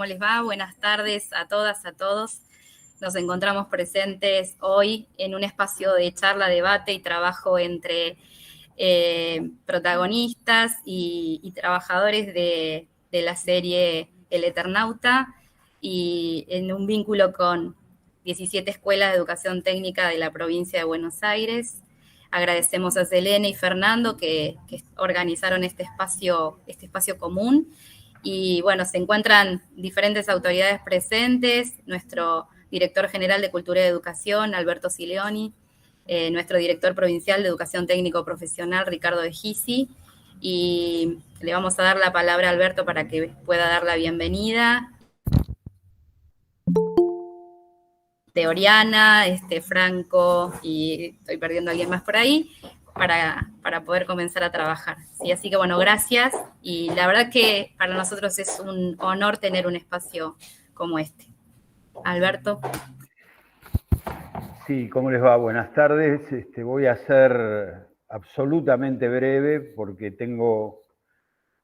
¿cómo les va? Buenas tardes a todas, a todos. Nos encontramos presentes hoy en un espacio de charla, debate y trabajo entre protagonistas y trabajadores de la serie El Eternauta y en un vínculo con 17 escuelas de educación técnica de la provincia de Buenos Aires. Agradecemos a Selene y Fernando que organizaron este espacio común. Y bueno, se encuentran diferentes autoridades presentes, nuestro director general de Cultura y Educación, Alberto Sileoni, nuestro director provincial de Educación Técnico Profesional, Ricardo de Gisi, y le vamos a dar la palabra a Alberto para que pueda dar la bienvenida. De Oriana, Franco, y estoy perdiendo a alguien más por ahí, para poder comenzar a trabajar. ¿Sí? Así que bueno, gracias, y la verdad que para nosotros es un honor tener un espacio como este. Alberto. Sí, ¿cómo les va? Buenas tardes. Voy a ser absolutamente breve porque tengo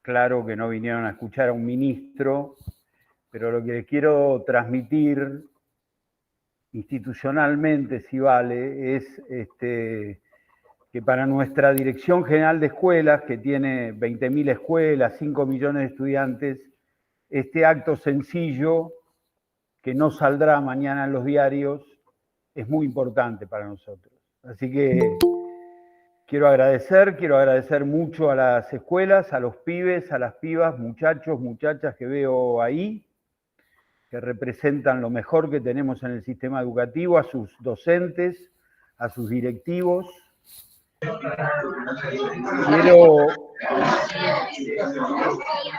claro que no vinieron a escuchar a un ministro, pero lo que les quiero transmitir institucionalmente, si vale, es que para nuestra Dirección General de Escuelas, que tiene 20.000 escuelas, 5 millones de estudiantes, este acto sencillo, que no saldrá mañana en los diarios, es muy importante para nosotros. Así que quiero agradecer mucho a las escuelas, a los pibes, a las pibas, muchachos, muchachas que veo ahí, que representan lo mejor que tenemos en el sistema educativo, a sus docentes, a sus directivos.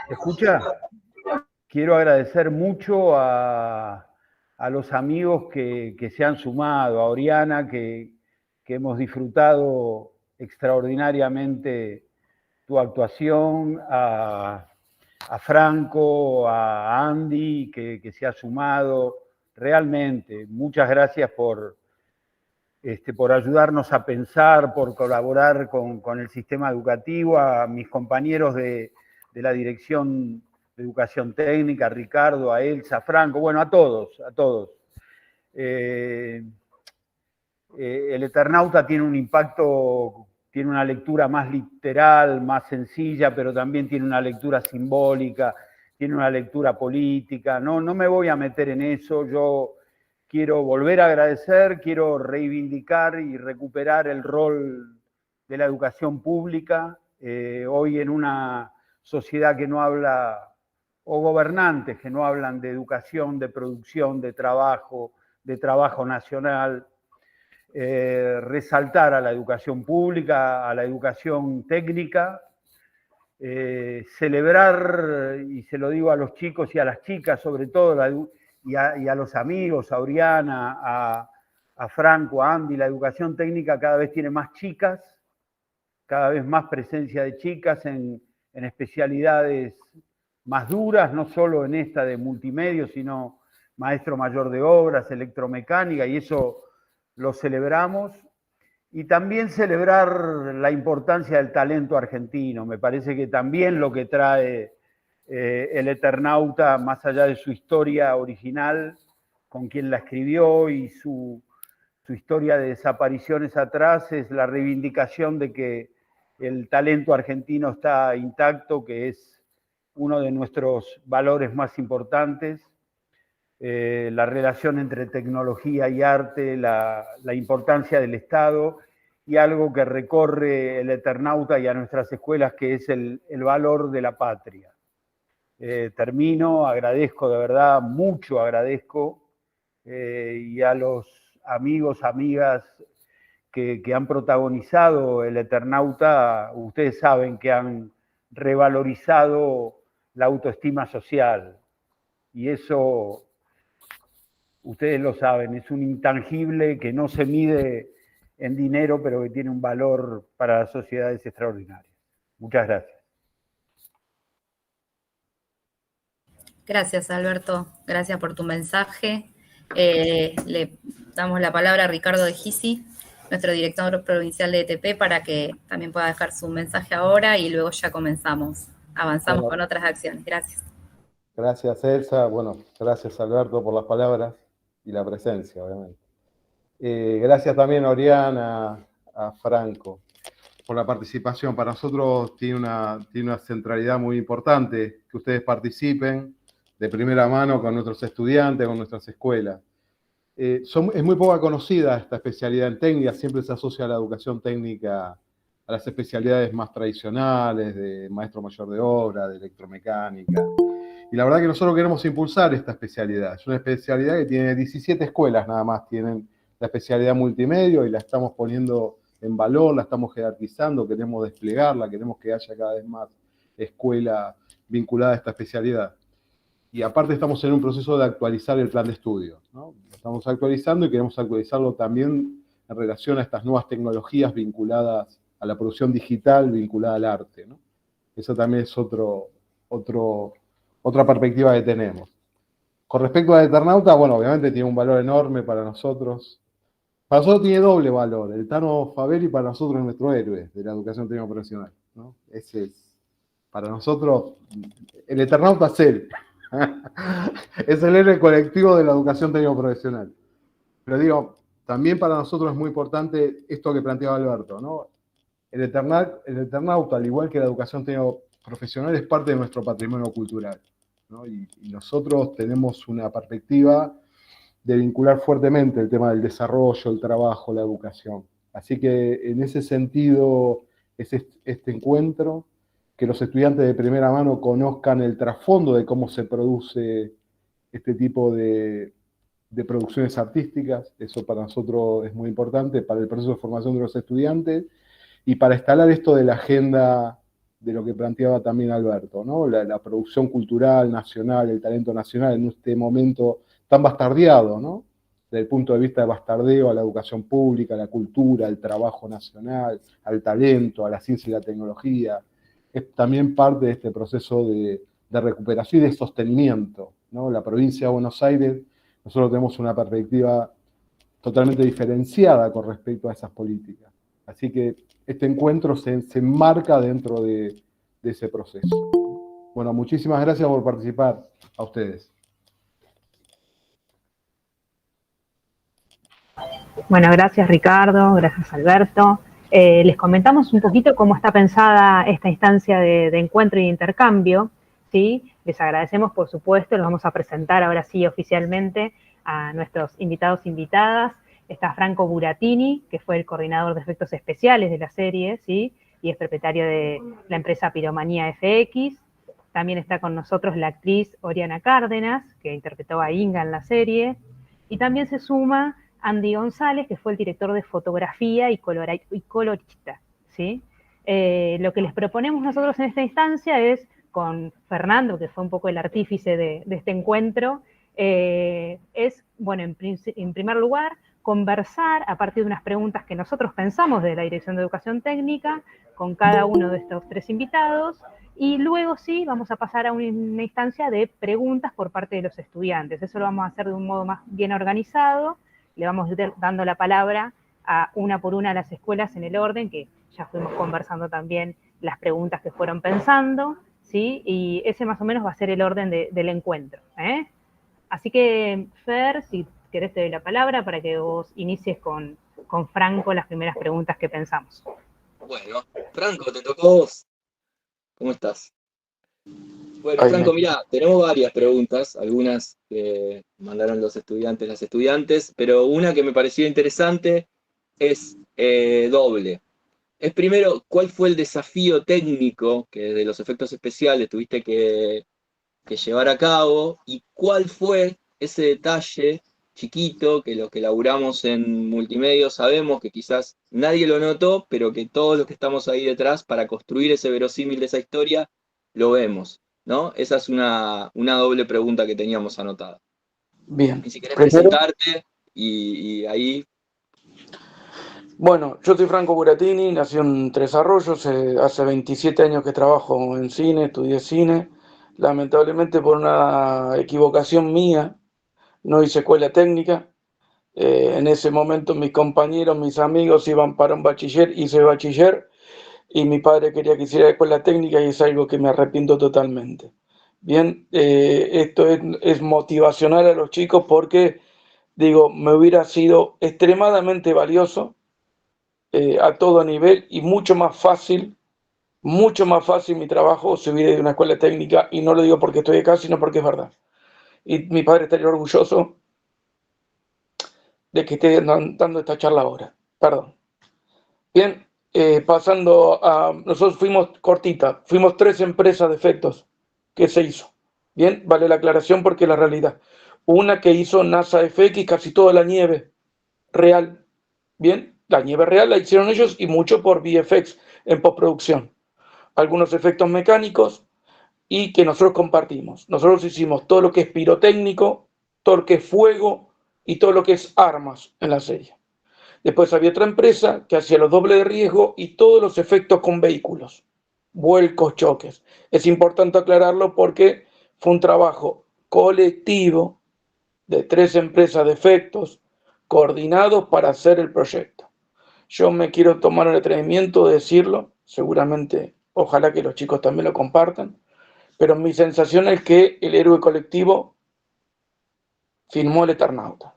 ¿Escucha? Quiero agradecer mucho a los amigos que se han sumado, a Oriana, que hemos disfrutado extraordinariamente tu actuación, a Franco, a Andy, que se ha sumado. Realmente, muchas gracias por ayudarnos a pensar, por colaborar con el sistema educativo, a mis compañeros de la Dirección de Educación Técnica, a Ricardo, a Elsa, a Franco, bueno, a todos. El Eternauta tiene un impacto, tiene una lectura más literal, más sencilla, pero también tiene una lectura simbólica, tiene una lectura política. No me voy a meter en eso. Yo quiero volver a agradecer, quiero reivindicar y recuperar el rol de la educación pública. Hoy en una sociedad que no habla, o gobernantes que no hablan de educación, de producción, de trabajo nacional, resaltar a la educación pública, a la educación técnica, celebrar, y se lo digo a los chicos y a las chicas sobre todo, y a los amigos, a Oriana, a Franco, a Andy, la educación técnica cada vez tiene más chicas, cada vez más presencia de chicas en especialidades más duras, no solo en esta de multimedios, sino maestro mayor de obras, electromecánica, y eso lo celebramos. Y también celebrar la importancia del talento argentino. Me parece que también lo que trae el Eternauta, más allá de su historia original, con quien la escribió, y su historia de desapariciones atrás, es la reivindicación de que el talento argentino está intacto, que es uno de nuestros valores más importantes. La relación entre tecnología y arte, la importancia del Estado, y algo que recorre el Eternauta y a nuestras escuelas, que es el valor de la patria. Termino, agradezco de verdad, mucho agradezco, y a los amigos, amigas que han protagonizado el Eternauta, ustedes saben que han revalorizado la autoestima social, y eso, ustedes lo saben, es un intangible que no se mide en dinero, pero que tiene un valor para las sociedades extraordinarias. Muchas gracias. Gracias, Alberto. Gracias por tu mensaje. Le damos la palabra a Ricardo de Gisi, nuestro director provincial de ETP, para que también pueda dejar su mensaje ahora y luego ya avanzamos con otras acciones. Gracias. Gracias, Elsa. Bueno, gracias, Alberto, por las palabras y la presencia, obviamente. Gracias también a Oriana, a Franco, por la participación. Para nosotros tiene una centralidad muy importante que ustedes participen de primera mano con nuestros estudiantes, con nuestras escuelas. Es muy poca conocida esta especialidad en técnica, siempre se asocia a la educación técnica a las especialidades más tradicionales, de maestro mayor de obra, de electromecánica. Y la verdad que nosotros queremos impulsar esta especialidad. Es una especialidad que tiene 17 escuelas nada más, tienen la especialidad multimedia y la estamos poniendo en valor, la estamos jerarquizando, queremos desplegarla, queremos que haya cada vez más escuela vinculada a esta especialidad. Y aparte estamos en un proceso de actualizar el plan de estudio, ¿no? Lo estamos actualizando y queremos actualizarlo también en relación a estas nuevas tecnologías vinculadas a la producción digital, vinculada al arte, ¿no? Eso también es otra perspectiva que tenemos. Con respecto al Eternauta, bueno, obviamente tiene un valor enorme para nosotros. Para nosotros tiene doble valor. El Tano Faveri para nosotros es nuestro héroe de la educación técnica profesional, ¿no? Ese es, para nosotros, el Eternauta es él. Es el héroe colectivo de la educación técnica profesional. Pero digo, también para nosotros es muy importante esto que planteaba Alberto, ¿no? El Eternauta, al igual que la educación técnica profesional, es parte de nuestro patrimonio cultural, ¿no? Y nosotros tenemos una perspectiva de vincular fuertemente el tema del desarrollo, el trabajo, la educación. Así que en ese sentido es este encuentro, que los estudiantes de primera mano conozcan el trasfondo de cómo se produce este tipo de producciones artísticas. Eso para nosotros es muy importante, para el proceso de formación de los estudiantes y para instalar esto de la agenda de lo que planteaba también Alberto, ¿no? La producción cultural nacional, el talento nacional en este momento tan bastardeado, ¿no? Desde el punto de vista de bastardeo a la educación pública, a la cultura, al trabajo nacional, al talento, a la ciencia y la tecnología. Es también parte de este proceso de recuperación y de sostenimiento, ¿no? La provincia de Buenos Aires, nosotros tenemos una perspectiva totalmente diferenciada con respecto a esas políticas. Así que este encuentro se enmarca dentro de ese proceso. Bueno, muchísimas gracias por participar a ustedes. Bueno, gracias Ricardo, gracias Alberto. Les comentamos un poquito cómo está pensada esta instancia de encuentro y de intercambio, ¿sí? Les agradecemos, por supuesto, los vamos a presentar ahora sí oficialmente a nuestros invitados e invitadas. Está Franco Buratini, que fue el coordinador de efectos especiales de la serie, ¿sí? Y es propietario de la empresa Piromanía FX. También está con nosotros la actriz Oriana Cárdenas, que interpretó a Inga en la serie. Y también se suma Andy González, que fue el director de fotografía y colorista, ¿sí? Lo que les proponemos nosotros en esta instancia es, con Fernando, que fue un poco el artífice de este encuentro, es, bueno, en primer lugar, conversar a partir de unas preguntas que nosotros pensamos de la Dirección de Educación Técnica con cada uno de estos tres invitados, y luego sí vamos a pasar a una instancia de preguntas por parte de los estudiantes. Eso lo vamos a hacer de un modo más bien organizado. Le vamos a ir dando la palabra a una por una a las escuelas en el orden, que ya fuimos conversando también las preguntas que fueron pensando, ¿sí? Y ese más o menos va a ser el orden del encuentro, ¿eh? Así que, Fer, si querés te doy la palabra para que vos inicies con Franco las primeras preguntas que pensamos. Bueno, Franco, te tocó a vos. ¿Cómo estás? Bueno, Franco, mirá, tenemos varias preguntas, algunas que mandaron los estudiantes, las estudiantes, pero una que me pareció interesante es doble. Es primero, ¿cuál fue el desafío técnico que desde los efectos especiales tuviste que llevar a cabo? ¿Y cuál fue ese detalle chiquito que los que laburamos en multimedia sabemos que quizás nadie lo notó, pero que todos los que estamos ahí detrás para construir ese verosímil de esa historia lo vemos, ¿no? Esa es una doble pregunta que teníamos anotada. Bien. Y si querés presentarte y ahí... Bueno, yo soy Franco Buratini, nací en Tres Arroyos, hace 27 años que trabajo en cine, estudié cine. Lamentablemente por una equivocación mía, no hice escuela técnica. En ese momento mis compañeros, mis amigos iban para un bachiller, hice bachiller, y mi padre quería que hiciera escuela técnica y es algo que me arrepiento totalmente. Bien, esto es motivacional a los chicos porque, digo, me hubiera sido extremadamente valioso a todo nivel y mucho más fácil mi trabajo si hubiera ido a una escuela técnica, y no lo digo porque estoy acá, sino porque es verdad. Y mi padre estaría orgulloso de que esté dando esta charla ahora. Perdón. Bien, pasando a... Nosotros fuimos cortita, fuimos 3 empresas de efectos que se hizo. Bien, vale la aclaración porque es la realidad. Una que hizo NASA FX, casi toda la nieve real. Bien, la nieve real la hicieron ellos y mucho por VFX en postproducción. Algunos efectos mecánicos y que nosotros compartimos. Nosotros hicimos todo lo que es pirotécnico, todo lo que es fuego y todo lo que es armas en la serie. Después había otra empresa que hacía los dobles de riesgo y todos los efectos con vehículos, vuelcos, choques. Es importante aclararlo porque fue un trabajo colectivo de 3 empresas de efectos coordinados para hacer el proyecto. Yo me quiero tomar el atrevimiento de decirlo, seguramente, ojalá que los chicos también lo compartan, pero mi sensación es que el héroe colectivo filmó El Eternauta.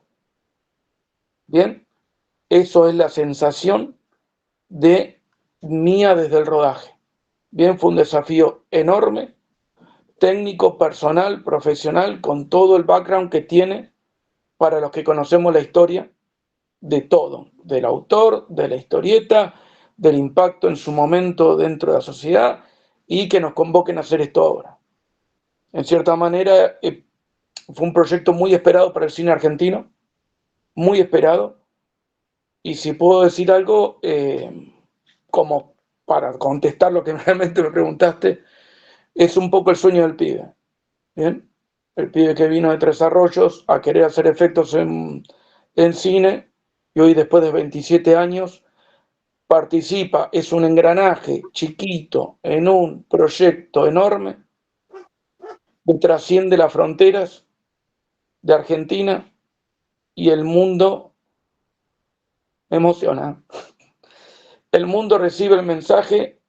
Bien, eso es la sensación de mía desde el rodaje. Bien, fue un desafío enorme, técnico, personal, profesional, con todo el background que tiene para los que conocemos la historia, de todo, del autor, de la historieta, del impacto en su momento dentro de la sociedad y que nos convoquen a hacer esto ahora. En cierta manera, fue un proyecto muy esperado para el cine argentino, muy esperado, y si puedo decir algo, como para contestar lo que realmente me preguntaste, es un poco el sueño del pibe. ¿Bien? El pibe que vino de Tres Arroyos a querer hacer efectos en cine y hoy después de 27 años participa, es un engranaje chiquito en un proyecto enorme que trasciende las fronteras de Argentina y el mundo. Me emociona. El mundo recibe el mensaje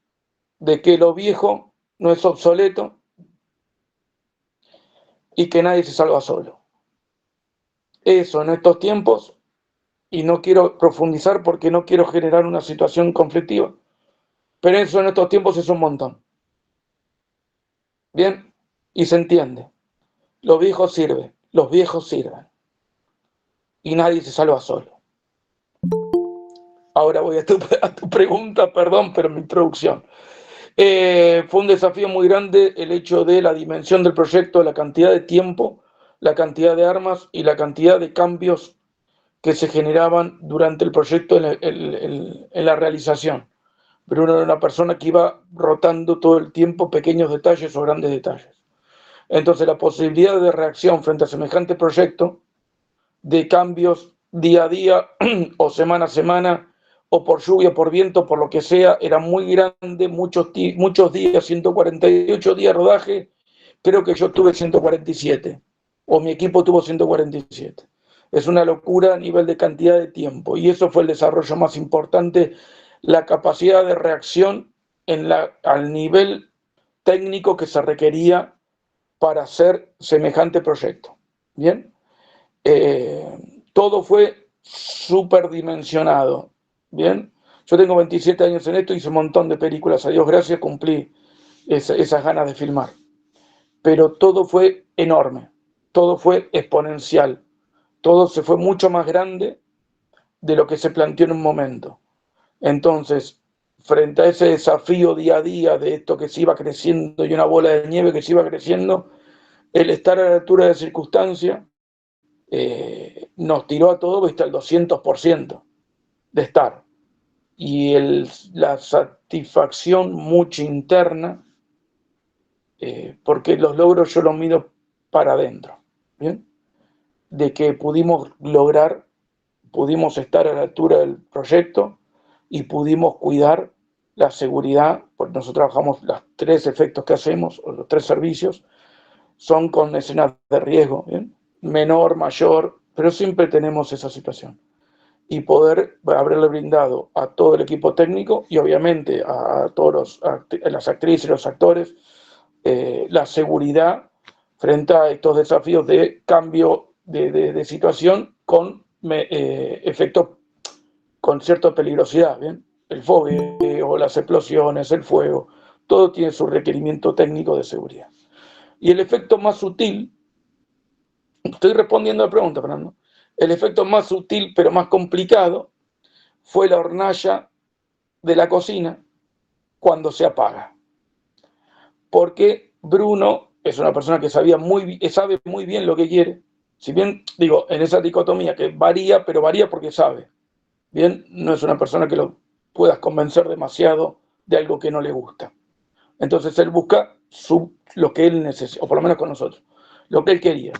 de que lo viejo no es obsoleto y que nadie se salva solo. Eso en estos tiempos, y no quiero profundizar porque no quiero generar una situación conflictiva, pero eso en estos tiempos es un montón. Bien, y se entiende. Los viejos sirven, los viejos sirven. Y nadie se salva solo. Ahora voy a tu pregunta, perdón, pero mi introducción. Fue un desafío muy grande el hecho de la dimensión del proyecto, la cantidad de tiempo, la cantidad de armas y la cantidad de cambios que se generaban durante el proyecto en la realización. Pero uno era una persona que iba rotando todo el tiempo pequeños detalles o grandes detalles. Entonces la posibilidad de reacción frente a semejante proyecto, de cambios día a día o semana a semana, o por lluvia, por viento, por lo que sea, era muy grande, muchos días, 148 días de rodaje, creo que yo tuve 147, o mi equipo tuvo 147. Es una locura a nivel de cantidad de tiempo, y eso fue el desarrollo más importante, la capacidad de reacción al nivel técnico que se requería para hacer semejante proyecto. Bien, todo fue superdimensionado. Bien, yo tengo 27 años en esto, hice un montón de películas, a Dios gracias, cumplí esas ganas de filmar. Pero todo fue enorme, todo fue exponencial, todo se fue mucho más grande de lo que se planteó en un momento. Entonces, frente a ese desafío día a día de esto que se iba creciendo y una bola de nieve que se iba creciendo, el estar a la altura de circunstancia nos tiró a todos hasta el 200% de estar. Y la satisfacción mucha interna, porque los logros yo los mido para adentro, ¿bien? De que pudimos estar a la altura del proyecto y pudimos cuidar la seguridad, porque nosotros trabajamos los 3 efectos que hacemos, o los 3 servicios, son con escenas de riesgo, ¿bien? Menor, mayor, pero siempre tenemos esa situación. Y poder haberle brindado a todo el equipo técnico y obviamente a todas las actrices y los actores la seguridad frente a estos desafíos de cambio de situación con efectos con cierta peligrosidad, ¿bien? El fogueo, las explosiones, el fuego, todo tiene su requerimiento técnico de seguridad. Y el efecto más sutil, estoy respondiendo a la pregunta, Fernando, el efecto más sutil pero más complicado fue la hornalla de la cocina cuando se apaga. Porque Bruno es una persona que sabe muy bien lo que quiere. Si bien, digo, en esa dicotomía que varía, pero varía porque sabe. Bien, no es una persona que lo puedas convencer demasiado de algo que no le gusta. Entonces él busca lo que él necesita, o por lo menos con nosotros, lo que él quería.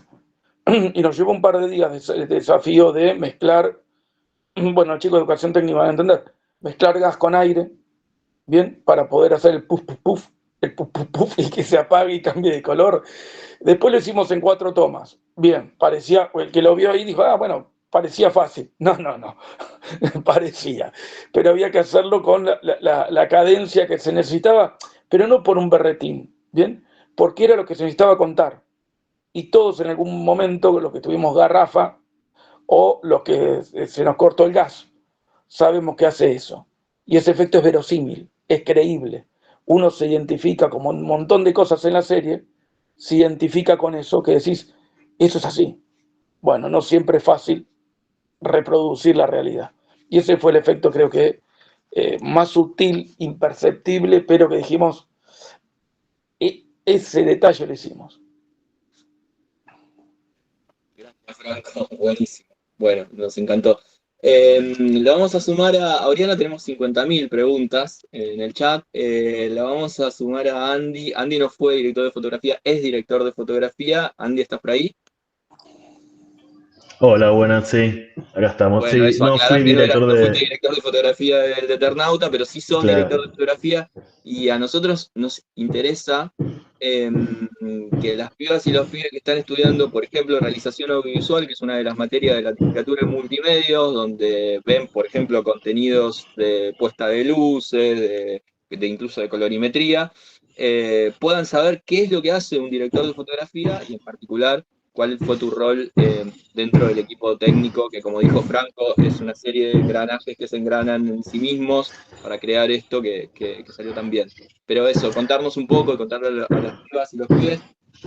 Y nos llevó un par de días de desafío de mezclar, bueno, el chico de educación técnica van a entender, mezclar gas con aire, bien, para poder hacer el puff, puff, puff, el puff, puff, puff, y que se apague y cambie de color. Después lo hicimos en 4 tomas. Bien, parecía, el que lo vio ahí dijo, bueno, parecía fácil. No, parecía. Pero había que hacerlo con la cadencia que se necesitaba, pero no por un berretín, ¿bien? Porque era lo que se necesitaba contar. Y todos en algún momento, los que tuvimos garrafa o los que se nos cortó el gas, sabemos que hace eso. Y ese efecto es verosímil, es creíble. Uno se identifica como un montón de cosas en la serie, se identifica con eso, que decís, eso es así. Bueno, no siempre es fácil reproducir la realidad. Y ese fue el efecto, creo que más sutil, imperceptible, pero que dijimos, ese detalle lo hicimos. Gracias, Franco. Buenísimo. Bueno, nos encantó. Le vamos a sumar a Oriana, tenemos 50.000 preguntas en el chat. Le vamos a sumar a Andy. Andy no fue director de fotografía, es director de fotografía. Andy, ¿estás por ahí? Hola, buenas, sí, acá estamos. Bueno, Sí, eso, no aclarar fui que director no fuiste de... director de fotografía del Eternauta, pero sí son director de fotografía, y a nosotros nos interesa que las pibas y los pibes que están estudiando, por ejemplo, realización audiovisual, que es una de las materias de la tecnicatura en multimedios, donde ven, por ejemplo, contenidos de puesta de luces, de incluso de colorimetría, puedan saber qué es lo que hace un director de fotografía y en particular cuál fue tu rol dentro del equipo técnico, que como dijo Franco, es una serie de engranajes que se engranan en sí mismos para crear esto que salió tan bien. Pero eso, contarnos un poco, contarle a las pibas y los pibes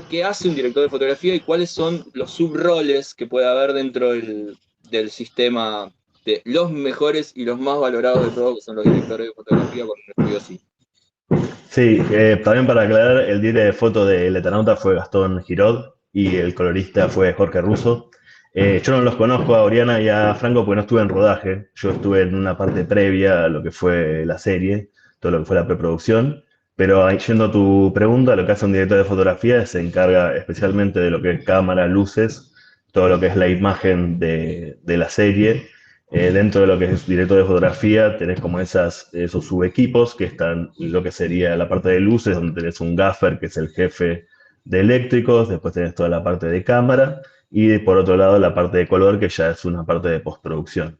qué hace un director de fotografía y cuáles son los subroles que puede haber dentro del sistema de los mejores y los más valorados de todos, que son los directores de fotografía con un estudio así. Sí, también para aclarar, el director de foto del Eternauta fue Gastón Giraud y el colorista fue Jorge Russo. Yo no los conozco a Oriana y a Franco porque no estuve en rodaje. Yo estuve en una parte previa a lo que fue la serie, todo lo que fue la preproducción. Pero yendo a tu pregunta, lo que hace un director de fotografía se encarga especialmente de lo que es cámara, luces, todo lo que es la imagen de la serie. Dentro de lo que es director de fotografía tenés como esos subequipos que están en lo que sería la parte de luces, donde tenés un gaffer que es el jefe de eléctricos, después tenés toda la parte de cámara y por otro lado la parte de color que ya es una parte de postproducción.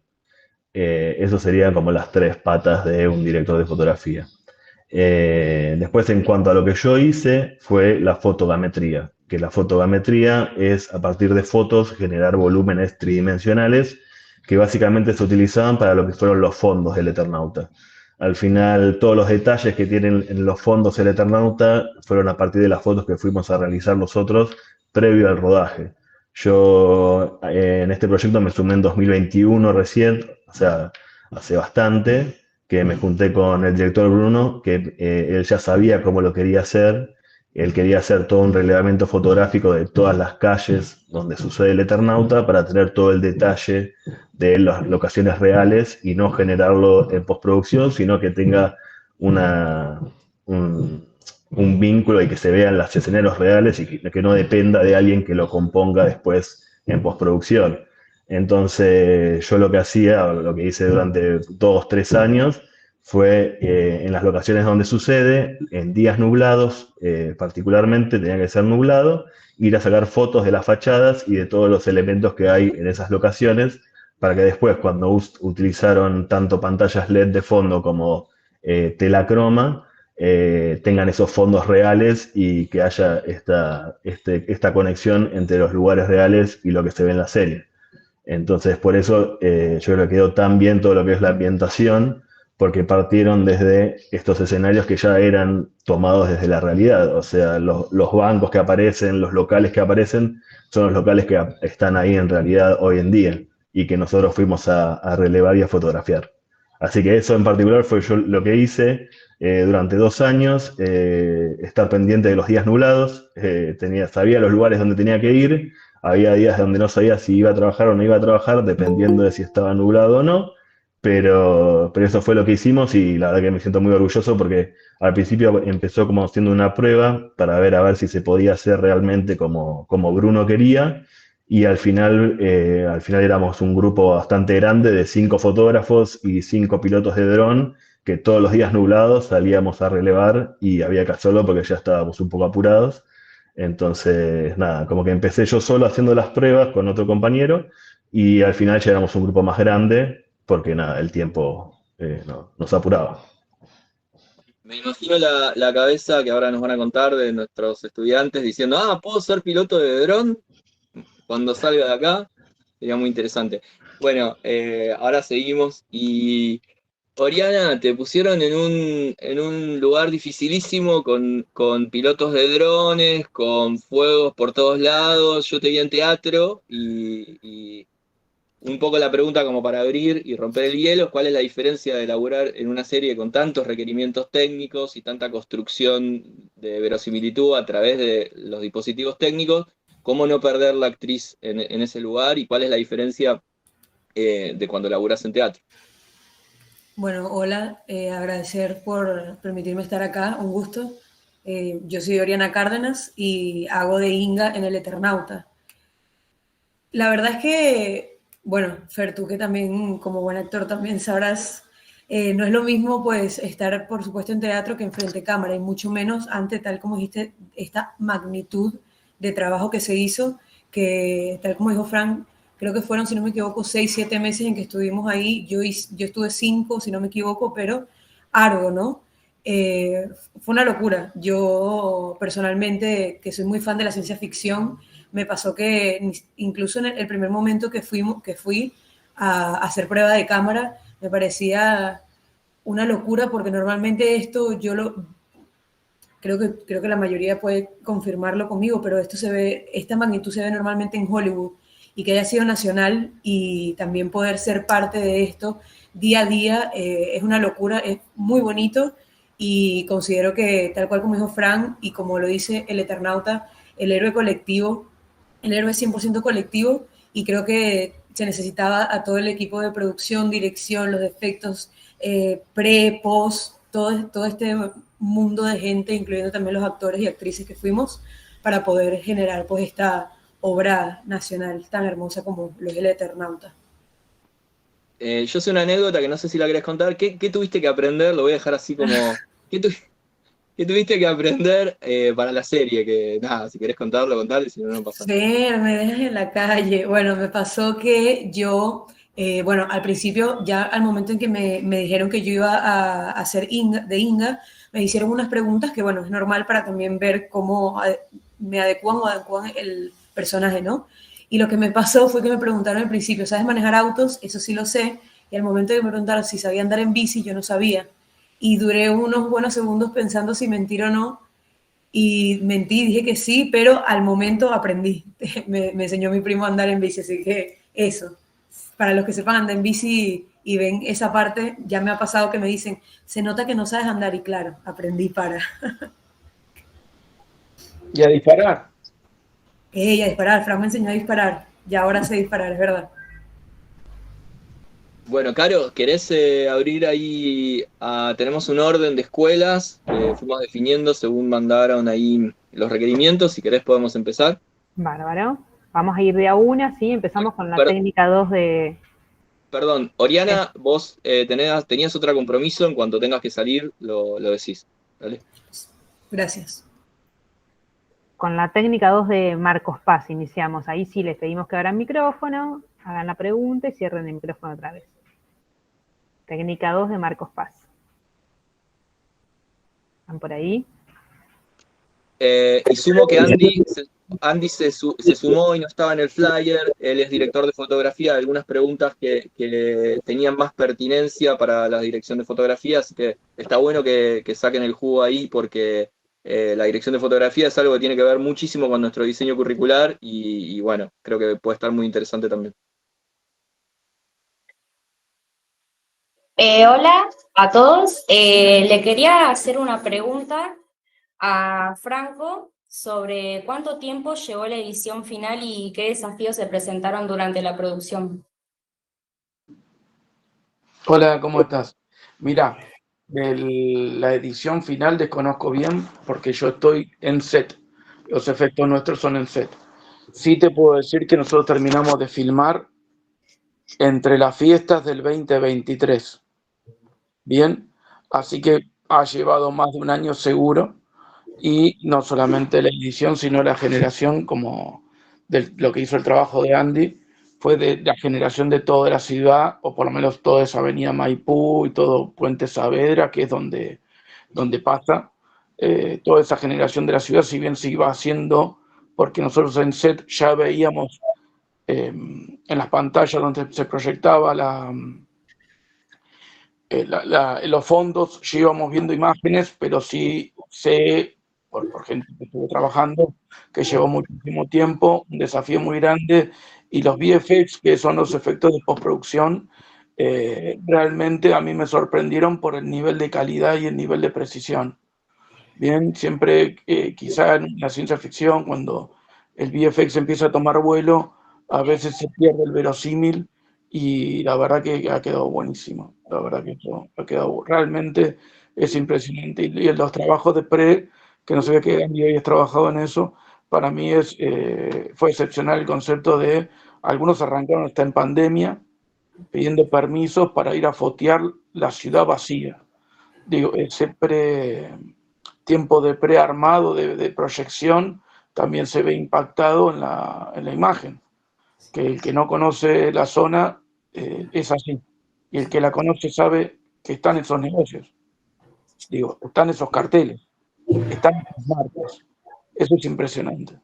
Eso serían como las 3 patas de un director de fotografía. Después en cuanto a lo que yo hice fue la fotogrametría, que la fotogrametría es a partir de fotos generar volúmenes tridimensionales que básicamente se utilizaban para lo que fueron los fondos del Eternauta. Al final, todos los detalles que tienen en los fondos del Eternauta fueron a partir de las fotos que fuimos a realizar nosotros previo al rodaje. Yo en este proyecto me sumé en 2021 recién, o sea, hace bastante, que me junté con el director Bruno, que él ya sabía cómo lo quería hacer. Él quería hacer todo un relevamiento fotográfico de todas las calles donde sucede el Eternauta para tener todo el detalle de las locaciones reales y no generarlo en postproducción, sino que tenga un vínculo y que se vean los escenarios reales y que no dependa de alguien que lo componga después en postproducción. Entonces yo lo que hacía, lo que hice durante 2-3 años, fue en las locaciones donde sucede, en días nublados particularmente, tenía que ser nublado, ir a sacar fotos de las fachadas y de todos los elementos que hay en esas locaciones, para que después cuando utilizaron tanto pantallas LED de fondo como tela croma, tengan esos fondos reales y que haya esta conexión entre los lugares reales y lo que se ve en la serie. Entonces, por eso yo creo que quedó tan bien todo lo que es la ambientación, porque partieron desde estos escenarios que ya eran tomados desde la realidad. O sea, los bancos que aparecen, los locales que aparecen, son los locales que están ahí en realidad hoy en día y que nosotros fuimos a relevar y a fotografiar. Así que eso en particular fue yo lo que hice durante 2 años, estar pendiente de los días nublados, sabía los lugares donde tenía que ir, había días donde no sabía si iba a trabajar o no iba a trabajar, dependiendo de si estaba nublado o no, pero eso fue lo que hicimos y la verdad que me siento muy orgulloso porque al principio empezó como haciendo una prueba para ver a ver si se podía hacer realmente como Bruno quería. Y al final éramos un grupo bastante grande de 5 fotógrafos y 5 pilotos de dron que todos los días nublados salíamos a relevar y había que hacerlo porque ya estábamos un poco apurados. Entonces, nada, como que empecé yo solo haciendo las pruebas con otro compañero y al final ya éramos un grupo más grande porque nada, el tiempo nos apuraba. Me imagino la cabeza que ahora nos van a contar de nuestros estudiantes diciendo, ¿puedo ser piloto de dron cuando salga de acá? Sería muy interesante. Bueno, ahora seguimos y Oriana, te pusieron en un lugar dificilísimo con pilotos de drones, con fuegos por todos lados. Yo te vi en teatro y un poco la pregunta como para abrir y romper el hielo, ¿cuál es la diferencia de laburar en una serie con tantos requerimientos técnicos y tanta construcción de verosimilitud a través de los dispositivos técnicos? ¿Cómo no perder la actriz en ese lugar? ¿Y cuál es la diferencia de cuando laburas en teatro? Bueno, hola, agradecer por permitirme estar acá, un gusto. Yo soy Oriana Cárdenas y hago de Inga en El Eternauta. La verdad es que, bueno, Fer, tú que también como buen actor también sabrás, no es lo mismo pues estar por supuesto en teatro que en frente a cámara y mucho menos ante, tal como dijiste, esta magnitud de trabajo que se hizo, que tal como dijo Frank, creo que fueron, si no me equivoco, 6, 7 meses en que estuvimos ahí. Yo estuve 5, si no me equivoco, pero arduo, ¿no? Fue una locura. Yo personalmente, que soy muy fan de la ciencia ficción, me pasó que incluso en el primer momento que fui a hacer prueba de cámara, me parecía una locura porque normalmente esto creo que la mayoría puede confirmarlo conmigo, pero esta magnitud se ve normalmente en Hollywood y que haya sido nacional y también poder ser parte de esto día a día es una locura, es muy bonito y considero que tal cual como dijo Frank y como lo dice El Eternauta, el héroe colectivo, el héroe es 100% colectivo y creo que se necesitaba a todo el equipo de producción, dirección, los efectos, post, todo este mundo de gente, incluyendo también los actores y actrices que fuimos, para poder generar pues esta obra nacional tan hermosa como lo es El Eternauta. Yo sé una anécdota que no sé si la querés contar. ¿Qué tuviste que aprender? Lo voy a dejar así como... ¿Qué tuviste que aprender para la serie? Que nada, si querés contarlo, contale, si no, no pasa nada. Fer, me dejas en la calle. Bueno, me pasó que yo, bueno, al principio, ya al momento en que me dijeron que yo iba a hacer de Inga, me hicieron unas preguntas que, bueno, es normal para también ver cómo me adecuan el personaje, ¿no? Y lo que me pasó fue que me preguntaron al principio, ¿sabes manejar autos? Eso sí lo sé. Y al momento de que me preguntaron si sabía andar en bici, yo no sabía. Y duré unos buenos segundos pensando si mentir o no. Y mentí, dije que sí, pero al momento aprendí. Me enseñó mi primo a andar en bici, así que eso. Para los que sepan andar en bici y ven esa parte, ya me ha pasado que me dicen, se nota que no sabes andar y claro, aprendí para. Y a disparar. A disparar, Fran me enseñó a disparar, y ahora sé disparar, es verdad. Bueno, Caro, ¿querés abrir ahí? Tenemos un orden de escuelas que fuimos definiendo según mandaron ahí los requerimientos. Si querés podemos empezar. Bárbaro. Vamos a ir de a una, ¿sí? Empezamos con la técnica 2 de... Perdón, Oriana, vos tenías otro compromiso, en cuanto tengas que salir, lo decís. ¿Vale? Gracias. Con la técnica 2 de Marcos Paz iniciamos. Ahí sí les pedimos que abran micrófono, hagan la pregunta y cierren el micrófono otra vez. Técnica 2 de Marcos Paz. ¿Están por ahí? Y sumo que Andy se sumó y no estaba en el flyer. Él es director de fotografía. Algunas preguntas que tenían más pertinencia para la dirección de fotografía, así que está bueno que saquen el jugo ahí, porque la dirección de fotografía es algo que tiene que ver muchísimo con nuestro diseño curricular y bueno, creo que puede estar muy interesante también. Hola a todos. Le quería hacer una pregunta a Franco sobre cuánto tiempo llevó la edición final y qué desafíos se presentaron durante la producción. Hola, ¿cómo estás? Mira, la edición final desconozco bien porque yo estoy en set. Los efectos nuestros son en set. Sí te puedo decir que nosotros terminamos de filmar entre las fiestas del 2023. Bien, así que ha llevado más de un año seguro, y no solamente la edición, sino la generación, como de lo que hizo el trabajo de Andy, fue de la generación de toda la ciudad, o por lo menos toda esa avenida Maipú y todo Puente Saavedra, que es donde pasa toda esa generación de la ciudad, si bien se iba haciendo, porque nosotros en set ya veíamos en las pantallas donde se proyectaba los fondos, ya íbamos viendo imágenes, pero sí sé, por gente que estuvo trabajando, que llevó muchísimo tiempo, un desafío muy grande, y los VFX, que son los efectos de postproducción, realmente a mí me sorprendieron por el nivel de calidad y el nivel de precisión. Bien, siempre quizá en la ciencia ficción, cuando el VFX empieza a tomar vuelo, a veces se pierde el verosímil, y la verdad que ha quedado buenísimo. La verdad que esto ha quedado, realmente es impresionante. Y los trabajos de pre, que no sabía que Andy habías trabajado en eso, para mí fue excepcional el concepto de, algunos arrancaron hasta en pandemia, pidiendo permisos para ir a fotear la ciudad vacía. Digo, ese tiempo de prearmado, de proyección, también se ve impactado en la imagen. Que el que no conoce la zona es así. Y el que la conoce sabe que están esos negocios. Digo, están esos carteles, están esas marcas. Eso es impresionante.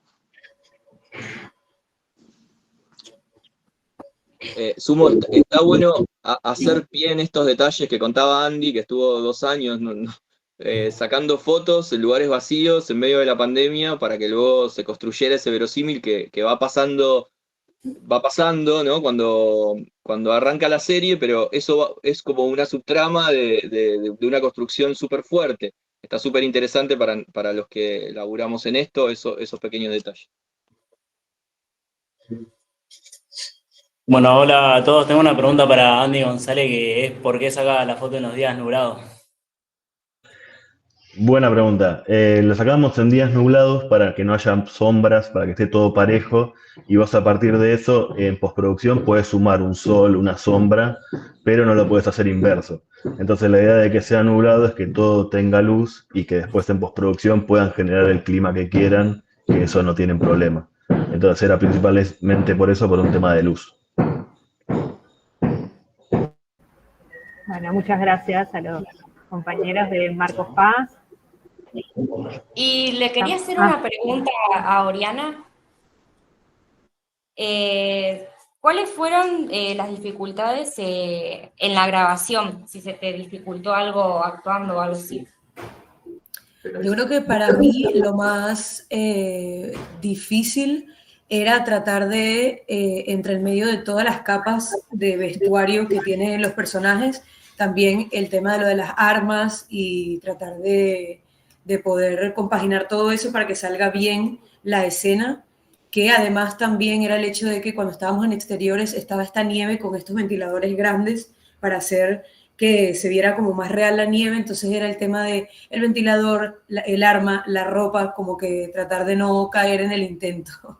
Sumo, está bueno hacer pie en estos detalles que contaba Andy, que estuvo 2 años sacando fotos en lugares vacíos en medio de la pandemia para que luego se construyera ese verosímil que va pasando, ¿no? Cuando arranca la serie, pero eso es como una subtrama de una construcción súper fuerte. Está súper interesante para los que laburamos en esto, esos pequeños detalles. Bueno, hola a todos. Tengo una pregunta para Andy González, que es ¿por qué saca la foto en los días nublados? Buena pregunta. Lo sacamos en días nublados para que no haya sombras, para que esté todo parejo, y vos a partir de eso, en postproducción, puedes sumar un sol, una sombra, pero no lo puedes hacer inverso. Entonces la idea de que sea nublado es que todo tenga luz y que después en postproducción puedan generar el clima que quieran, que eso no tienen problema. Entonces era principalmente por eso, por un tema de luz. Bueno, muchas gracias a los compañeros de Marcos Paz. Y le quería hacer una pregunta a Oriana. ¿Cuáles fueron las dificultades en la grabación? Si se te dificultó algo actuando o algo así. Yo creo que para mí lo más difícil era tratar de, entre el medio de todas las capas de vestuario que tienen los personajes, también el tema de lo de las armas y tratar de poder compaginar todo eso para que salga bien la escena, que además también era el hecho de que cuando estábamos en exteriores estaba esta nieve con estos ventiladores grandes para hacer que se viera como más real la nieve, entonces era el tema de el ventilador, el arma, la ropa, como que tratar de no caer en el intento.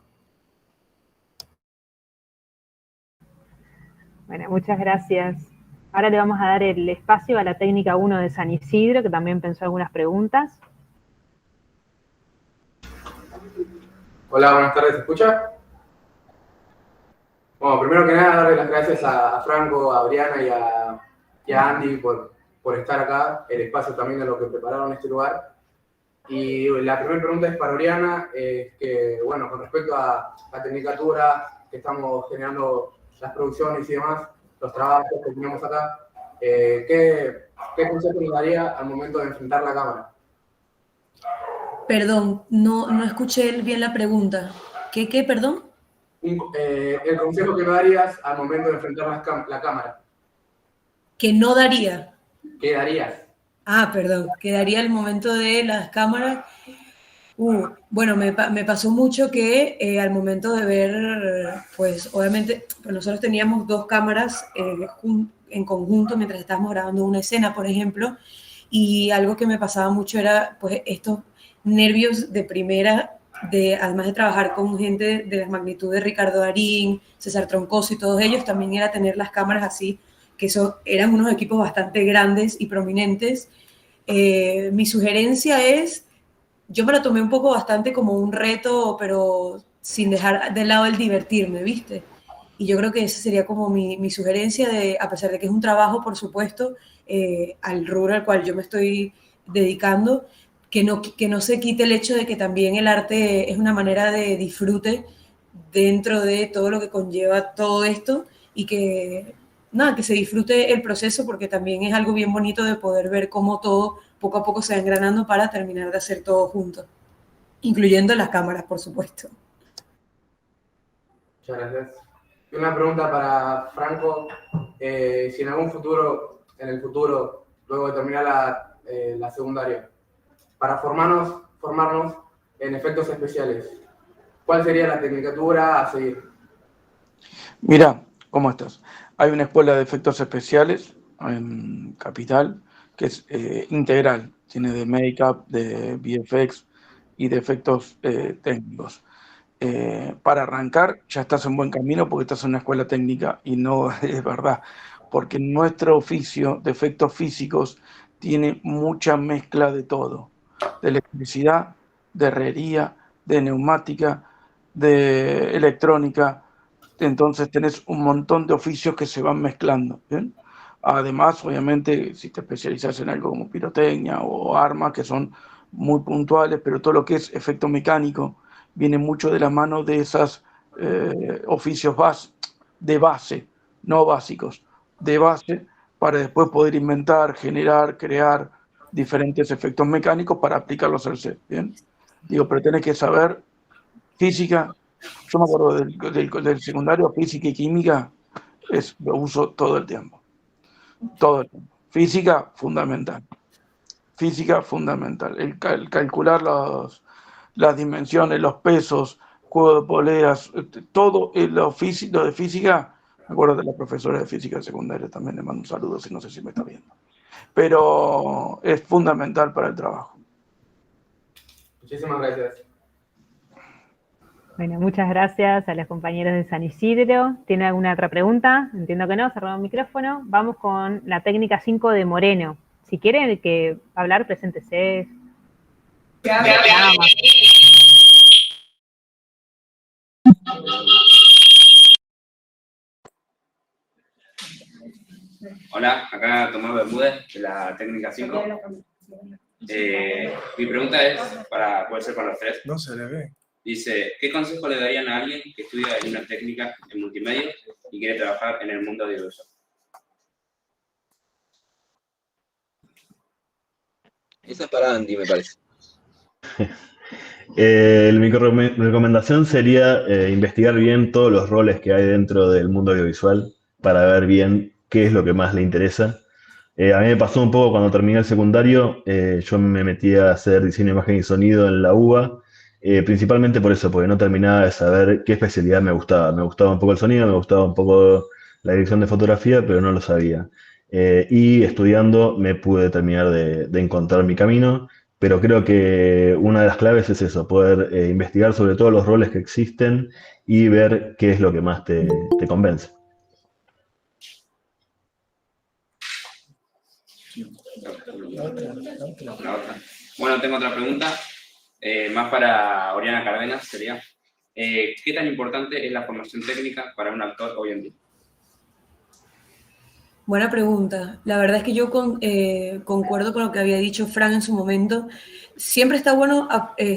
Bueno, muchas gracias. Ahora le vamos a dar el espacio a la técnica 1 de San Isidro, que también pensó algunas preguntas. Hola, buenas tardes, ¿se escucha? Bueno, primero que nada, darle las gracias a Franco, a Oriana y a Andy por estar acá, el espacio también de lo que prepararon en este lugar. Y la primera pregunta es para Oriana, que bueno, con respecto a la tecnicatura, que estamos generando las producciones y demás, los trabajos que tenemos acá, ¿qué consejo nos daría al momento de enfrentar la cámara? Perdón, no escuché bien la pregunta. ¿Qué, perdón? El consejo que me darías al momento de enfrentar la cámara. Que no daría. ¿Qué darías? Ah, perdón, que daría el momento de las cámaras. Bueno, me pasó mucho que al momento de ver, pues obviamente, pues nosotros teníamos 2 cámaras en conjunto mientras estábamos grabando una escena, por ejemplo, y algo que me pasaba mucho era pues estos nervios de primera, además de trabajar con gente de la magnitud de Ricardo Darín, César Troncoso y todos ellos, también era tener las cámaras así, que eran unos equipos bastante grandes y prominentes. Mi sugerencia es, yo me lo tomé un poco bastante como un reto, pero sin dejar de lado el divertirme, ¿viste? Y yo creo que esa sería como mi sugerencia, a pesar de que es un trabajo, por supuesto, al rubro al cual yo me estoy dedicando, que no se quite el hecho de que también el arte es una manera de disfrute dentro de todo lo que conlleva todo esto y que se disfrute el proceso, porque también es algo bien bonito de poder ver cómo todo poco a poco se va engranando para terminar de hacer todo junto, incluyendo las cámaras, por supuesto. Muchas gracias. Y una pregunta para Franco, si en algún futuro, luego de terminar la secundaria, para formarnos en efectos especiales, ¿cuál sería la tecnicatura a seguir? Mira, ¿cómo estás? Hay una escuela de efectos especiales en Capital que es integral, tiene de make-up, de VFX y de efectos técnicos. Para arrancar ya estás en buen camino porque estás en una escuela técnica y no es verdad, porque nuestro oficio de efectos físicos tiene mucha mezcla de todo, de electricidad, de herrería, de neumática, de electrónica. Entonces tenés un montón de oficios que se van mezclando, ¿bien? Además, obviamente, si te especializas en algo como pirotecnia o armas, que son muy puntuales, pero todo lo que es efecto mecánico viene mucho de la mano de esos oficios de base, no básicos, de base, para después poder inventar, generar, crear diferentes efectos mecánicos para aplicarlos al set, ¿bien? Digo, pero tenés que saber física. Yo me acuerdo del secundario, física y química, lo uso todo el tiempo. Todo el tiempo. Física, fundamental. Física, fundamental. El calcular las dimensiones, los pesos, juego de poleas, todo lo de física. Me acuerdo de la profesora de física secundaria, también le mando un saludo, si no sé si me está viendo. Pero es fundamental para el trabajo. Muchísimas gracias. Bueno, muchas gracias a los compañeros de San Isidro. ¿Tiene alguna otra pregunta? Entiendo que no, cerrado el micrófono. Vamos con la técnica 5 de Moreno. Si quieren hablar, preséntese. Hola, acá Tomás Bermúdez, de la técnica 5. Mi pregunta es, puede ser para los tres. No se le ve. Dice, ¿qué consejo le darían a alguien que estudia en una técnica en multimedia y quiere trabajar en el mundo audiovisual? Esa es para Andy, me parece. Mi recomendación sería investigar bien todos los roles que hay dentro del mundo audiovisual para ver bien qué es lo que más le interesa. A mí me pasó un poco cuando terminé el secundario, yo me metí a hacer diseño de imagen y sonido en la UBA, principalmente por eso, porque no terminaba de saber qué especialidad me gustaba. Me gustaba un poco el sonido, me gustaba un poco la dirección de fotografía, pero no lo sabía. Y estudiando me pude terminar de encontrar mi camino, pero creo que una de las claves es eso, poder investigar sobre todos los roles que existen y ver qué es lo que más te convence. Bueno, tengo otra pregunta, más para Oriana Cárdenas sería, ¿qué tan importante es la formación técnica para un actor hoy en día? Buena pregunta. La verdad es que yo concuerdo con lo que había dicho Fran en su momento. Siempre está bueno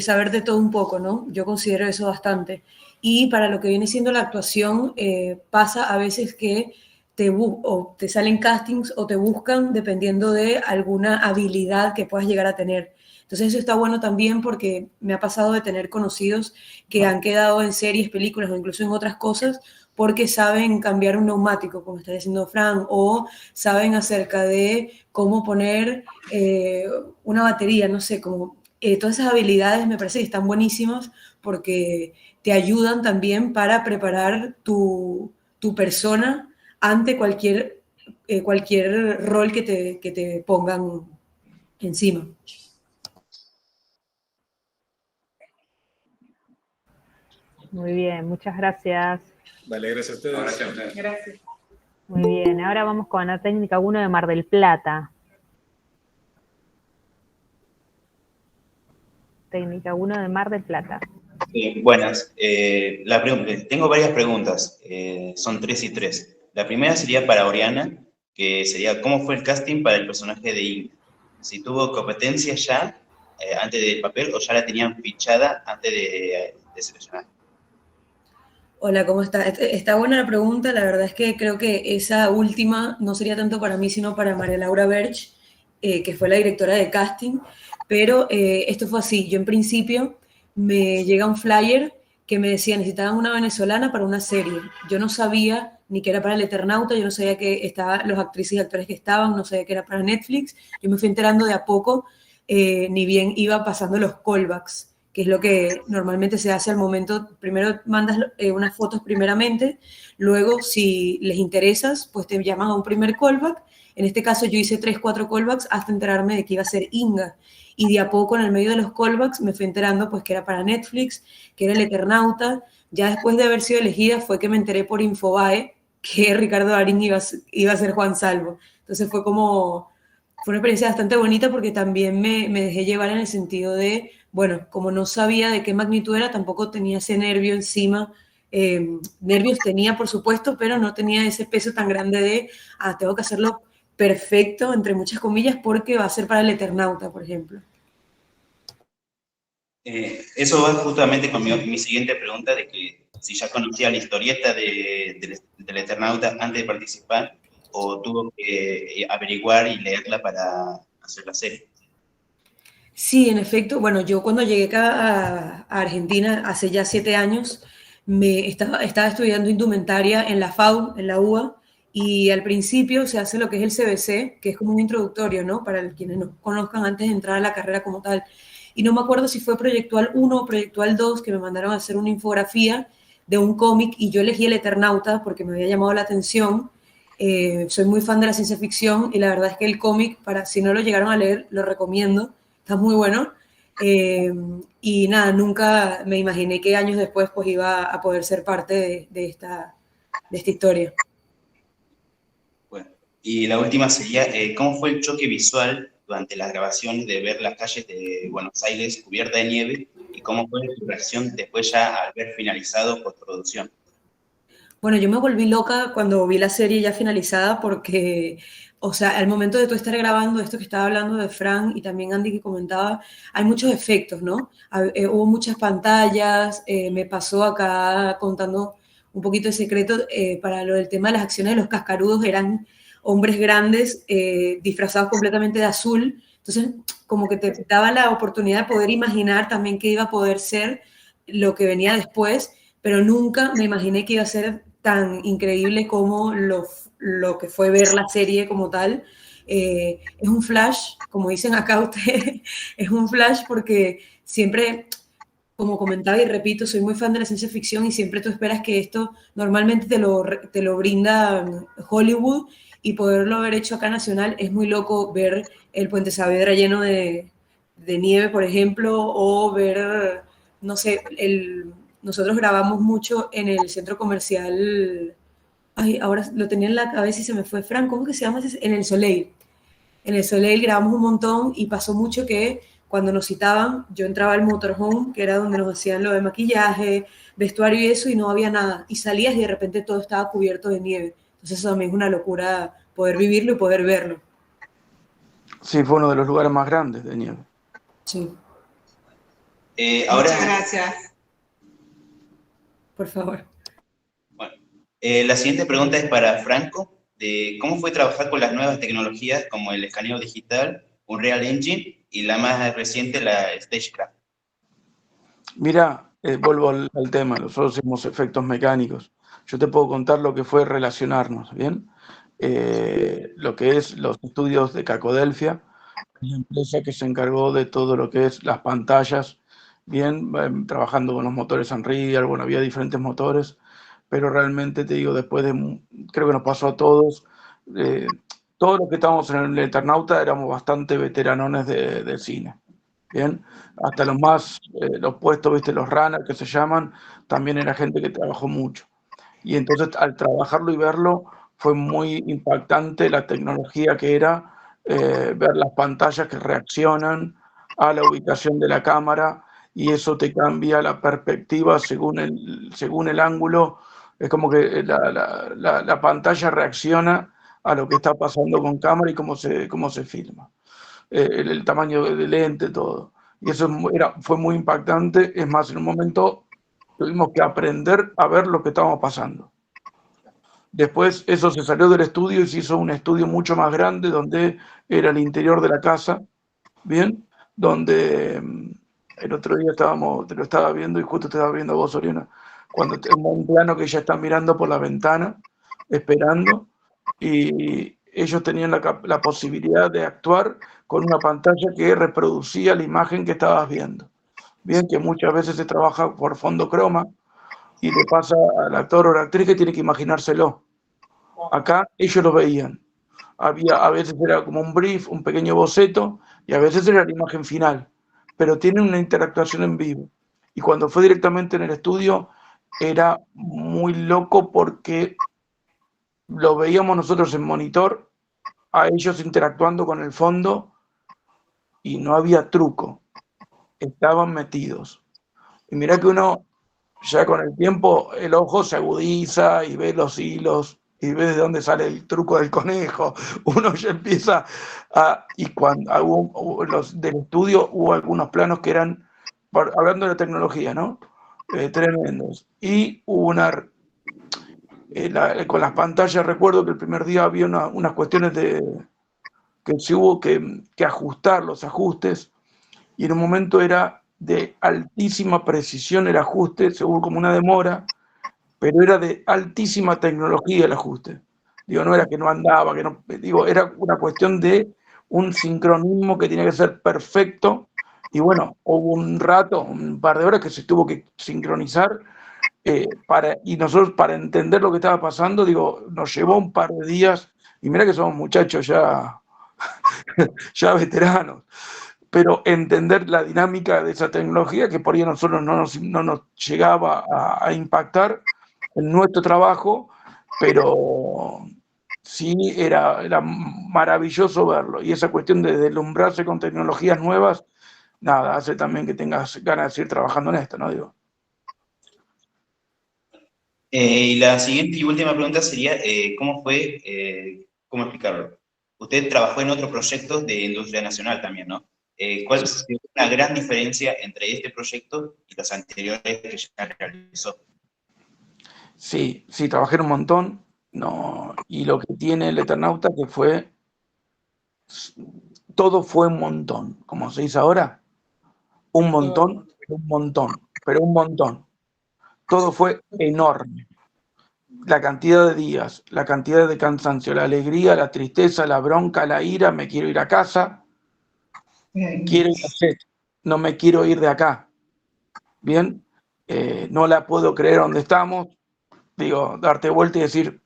saber de todo un poco, ¿no? Yo considero eso bastante. Y para lo que viene siendo la actuación, pasa a veces que o te salen castings o te buscan dependiendo de alguna habilidad que puedas llegar a tener. Entonces eso está bueno también porque me ha pasado de tener conocidos que han quedado en series, películas o incluso en otras cosas porque saben cambiar un neumático, como está diciendo Fran, o saben acerca de cómo poner una batería, no sé, como todas esas habilidades me parece que están buenísimas porque te ayudan también para preparar tu persona ante cualquier rol que te pongan encima. Muy bien, muchas gracias. Vale, gracias a ustedes. Gracias. Muy bien, ahora vamos con la técnica 1 de Mar del Plata. Técnica 1 de Mar del Plata. Buenas. Tengo varias preguntas, son 3 y 3. La primera sería para Oriana, que sería ¿cómo fue el casting para el personaje de Inga? Si tuvo competencia ya antes del papel o ya la tenían fichada antes de seleccionar. Hola, ¿cómo está? Está buena la pregunta. La verdad es que creo que esa última no sería tanto para mí, sino para María Laura Berch, que fue la directora de casting. Pero esto fue así. Yo en principio me llega un flyer que me decía necesitaban una venezolana para una serie. Yo no sabía ni que era para El Eternauta, yo no sabía que estaban los actrices y actores que estaban, no sabía que era para Netflix. Yo me fui enterando de a poco, ni bien iba pasando los callbacks, que es lo que normalmente se hace al momento. Primero mandas unas fotos primeramente, luego si les interesas, pues te llaman a un primer callback. En este caso yo hice 3, 4 callbacks hasta enterarme de que iba a ser Inga. Y de a poco, en el medio de los callbacks, me fui enterando pues que era para Netflix, que era El Eternauta. Ya después de haber sido elegida fue que me enteré por Infobae que Ricardo Darín iba a ser Juan Salvo. Entonces fue una experiencia bastante bonita porque también me dejé llevar en el sentido de, bueno, como no sabía de qué magnitud era, tampoco tenía ese nervio encima. Nervios tenía, por supuesto, pero no tenía ese peso tan grande de, tengo que hacerlo perfecto, entre muchas comillas, porque va a ser para El Eternauta, por ejemplo. Eso va justamente con mi siguiente pregunta, de que si ya conocía la historieta del Eternauta antes de participar, o tuvo que averiguar y leerla para hacer la serie. Sí, en efecto. Bueno, yo cuando llegué acá a Argentina hace ya 7 años, estaba estudiando indumentaria en la FAU, en la UBA, y al principio se hace lo que es el CBC, que es como un introductorio, ¿no? Para quienes no conozcan antes de entrar a la carrera como tal. Y no me acuerdo si fue Proyectual 1 o Proyectual 2 que me mandaron a hacer una infografía de un cómic, y yo elegí El Eternauta porque me había llamado la atención. Soy muy fan de la ciencia ficción y la verdad es que el cómic, si no lo llegaron a leer, lo recomiendo. Está muy bueno. Y nada, nunca me imaginé que años después pues iba a poder ser parte de esta historia. Bueno, y la última sería, ¿cómo fue el choque visual durante la grabación de ver las calles de Buenos Aires cubiertas de nieve? ¿Y cómo fue tu reacción después ya al ver finalizado postproducción? Bueno, yo me volví loca cuando vi la serie ya finalizada porque, o sea, al momento de tú estar grabando esto que estaba hablando de Fran y también Andy que comentaba, hay muchos efectos, ¿no? Hubo muchas pantallas, me pasó acá contando un poquito de secreto, para lo del tema de las acciones de los cascarudos, eran hombres grandes disfrazados completamente de azul. Entonces, como que te daba la oportunidad de poder imaginar también qué iba a poder ser lo que venía después, pero nunca me imaginé que iba a ser tan increíble como lo que fue ver la serie como tal. Es un flash, como dicen acá ustedes, es un flash porque siempre, como comentaba y repito, soy muy fan de la ciencia ficción y siempre tú esperas que esto normalmente te lo brinda Hollywood, y poderlo haber hecho acá nacional es muy loco. Ver el Puente Saavedra lleno de nieve, por ejemplo, o ver, no sé, nosotros grabamos mucho en el centro comercial, ahora lo tenía en la cabeza y se me fue, Fran, ¿cómo que se llama? En el Soleil. En el Soleil grabamos un montón y pasó mucho que cuando nos citaban, yo entraba al motorhome, que era donde nos hacían lo de maquillaje, vestuario y eso, y no había nada. Y salías y de repente todo estaba cubierto de nieve. Entonces eso también es una locura poder vivirlo y poder verlo. Sí, fue uno de los lugares más grandes de nieve. Sí. Ahora, Muchas gracias. Por favor. Bueno, la siguiente pregunta es para Franco, de cómo fue trabajar con las nuevas tecnologías como el escaneo digital, Unreal Engine y la más reciente, la Stagecraft. Mira, vuelvo al tema, nosotros hicimos efectos mecánicos. Yo te puedo contar lo que fue relacionarnos, ¿bien? Lo que es los estudios de Cacodelfia, la empresa que se encargó de todo lo que es las pantallas, bien, trabajando con los motores Unreal, bueno, había diferentes motores, pero realmente te digo, después de, creo que nos pasó a todos, todos los que estábamos en el Eternauta éramos bastante veteranones del cine, bien, hasta los más, los puestos, viste, los runners que se llaman, también era gente que trabajó mucho. Y entonces al trabajarlo y verlo fue muy impactante la tecnología que era, ver las pantallas que reaccionan a la ubicación de la cámara y eso te cambia la perspectiva según el ángulo. Es como que la pantalla reacciona a lo que está pasando con cámara y cómo se filma. El tamaño del lente, todo. Y eso fue muy impactante. Es más, en un momento tuvimos que aprender a ver lo que estábamos pasando. Después eso se salió del estudio y se hizo un estudio mucho más grande donde era el interior de la casa, ¿bien? Donde el otro día te lo estaba viendo y justo te estaba viendo vos, Oriana, cuando tengo un plano que ella está mirando por la ventana, esperando, y ellos tenían la posibilidad de actuar con una pantalla que reproducía la imagen que estabas viendo. Bien, que muchas veces se trabaja por fondo croma, y le pasa al actor o la actriz que tiene que imaginárselo. Acá ellos lo veían. A veces era como un brief, un pequeño boceto, y a veces era la imagen final. Pero tienen una interactuación en vivo. Y cuando fue directamente en el estudio, era muy loco porque lo veíamos nosotros en monitor, a ellos interactuando con el fondo, y no había truco. Estaban metidos. Y mirá que uno, ya con el tiempo, el ojo se agudiza y ve los hilos y ve de dónde sale el truco del conejo. Uno ya empieza a... Y cuando del estudio hubo algunos planos que eran, hablando de la tecnología, ¿no? Tremendos. Y hubo con las pantallas, recuerdo que el primer día había unas cuestiones que se hubo que ajustar los ajustes, y en un momento era de altísima precisión el ajuste, se hubo como una demora, pero era de altísima tecnología el ajuste. Digo, no era que no andaba, era una cuestión de un sincronismo que tenía que ser perfecto, y bueno, hubo un par de horas que se tuvo que sincronizar, y nosotros para entender lo que estaba pasando, nos llevó un par de días, y mira que somos muchachos ya veteranos, pero entender la dinámica de esa tecnología que por ahí a nosotros no nos llegaba a impactar en nuestro trabajo, pero sí era maravilloso verlo. Y esa cuestión de deslumbrarse con tecnologías nuevas, nada, hace también que tengas ganas de seguir trabajando en esto, ¿no? Y la siguiente y última pregunta sería, ¿cómo explicarlo? Usted trabajó en otros proyectos de industria nacional también, ¿no? ¿Cuál es la gran diferencia entre este proyecto y los anteriores que ya realizó? Sí, trabajé un montón, y lo que tiene el Eternauta que todo fue un montón, como se dice ahora, un montón, pero un montón. Todo fue enorme. La cantidad de días, la cantidad de cansancio, la alegría, la tristeza, la bronca, la ira, me quiero ir a casa, quiero ir a set, no me quiero ir de acá. Bien, no la puedo creer donde estamos, darte vuelta y decir,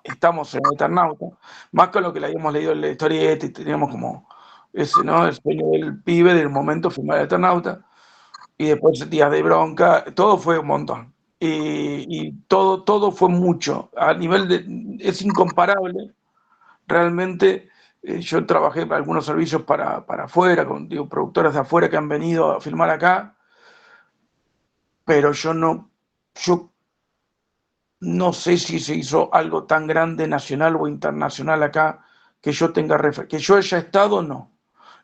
estamos en el Eternauta, más con lo que le habíamos leído en la historieta y teníamos como ese, ¿no? El sueño del pibe del momento filmar el Eternauta, y después días de bronca, todo fue un montón. Y todo fue mucho, a nivel es incomparable, realmente. Yo trabajé para algunos servicios para afuera, con productoras de afuera que han venido a filmar acá, pero yo no no sé si se hizo algo tan grande nacional o internacional acá que yo tenga que yo haya estado, no.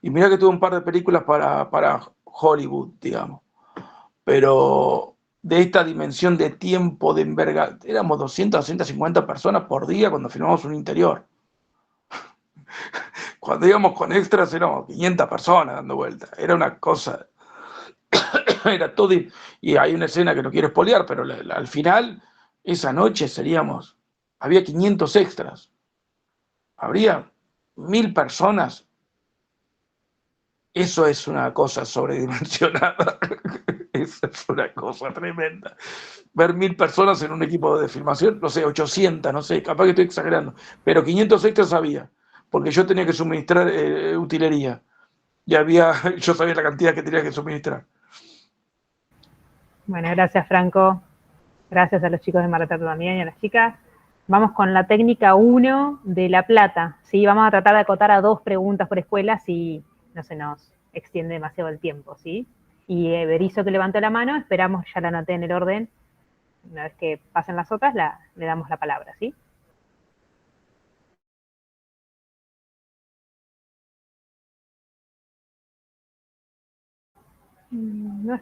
Y mira que tuve un par de películas para Hollywood, digamos. Pero de esta dimensión de tiempo, de envergadura, éramos 200 a 150 personas por día cuando filmamos un interior. Cuando íbamos con extras éramos 500 personas dando vueltas. Era una cosa, era todo. Y hay una escena que no quiero spoilear, pero al final, esa noche había 500 extras. Habría 1000 personas. Eso es una cosa sobredimensionada. Eso es una cosa tremenda. Ver 1000 personas en un equipo de filmación, no sé, 800, no sé, capaz que estoy exagerando, pero 500 extras había, porque yo tenía que suministrar utilería. Y yo sabía la cantidad que tenía que suministrar. Bueno, gracias, Franco. Gracias a los chicos de Mar del Plata también y a las chicas. Vamos con la técnica 1 de La Plata. ¿Sí? Vamos a tratar de acotar a 2 preguntas por escuela si no se nos extiende demasiado el tiempo, ¿sí? Y Berizo, que levantó la mano, esperamos, ya la anoté en el orden. Una vez que pasen las otras, le damos la palabra, ¿sí? No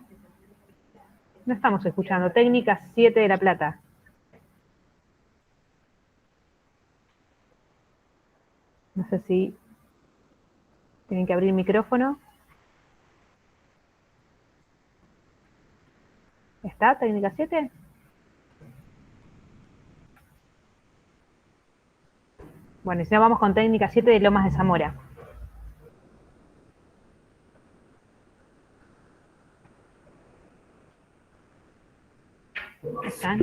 estamos escuchando. Técnica 7 de La Plata. No sé si tienen que abrir el micrófono. ¿Está? ¿Técnica 7? Bueno, y si no, vamos con técnica 7 de Lomas de Zamora. ¿Están?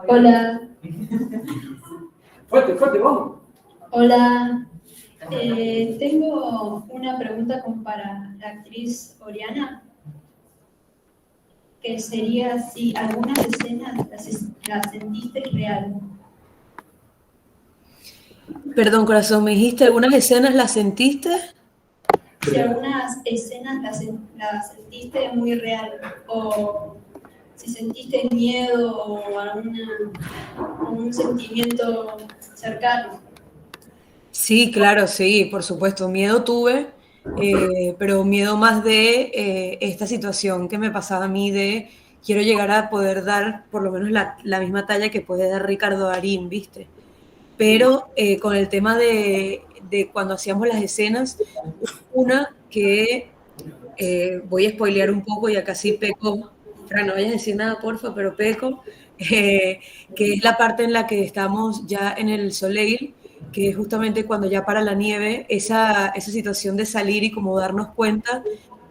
Hola. Fuerte, vamos. Hola. Tengo una pregunta como para la actriz Oriana, que sería si algunas escenas las sentiste real. Perdón, corazón, ¿me dijiste algunas escenas las sentiste? Si algunas escenas las sentiste muy real, o si sentiste miedo o algún sentimiento cercano. Sí, claro, sí, por supuesto. Miedo tuve, pero miedo más de esta situación que me pasaba a mí de quiero llegar a poder dar por lo menos la misma talla que puede dar Ricardo Darín, ¿viste? Pero con el tema de cuando hacíamos las escenas, una que voy a spoilear un poco y acá sí peco, Fran, no vayas a decir nada, porfa, pero peco, que es la parte en la que estamos ya en el Soleil, que es justamente cuando ya para la nieve, esa situación de salir y como darnos cuenta,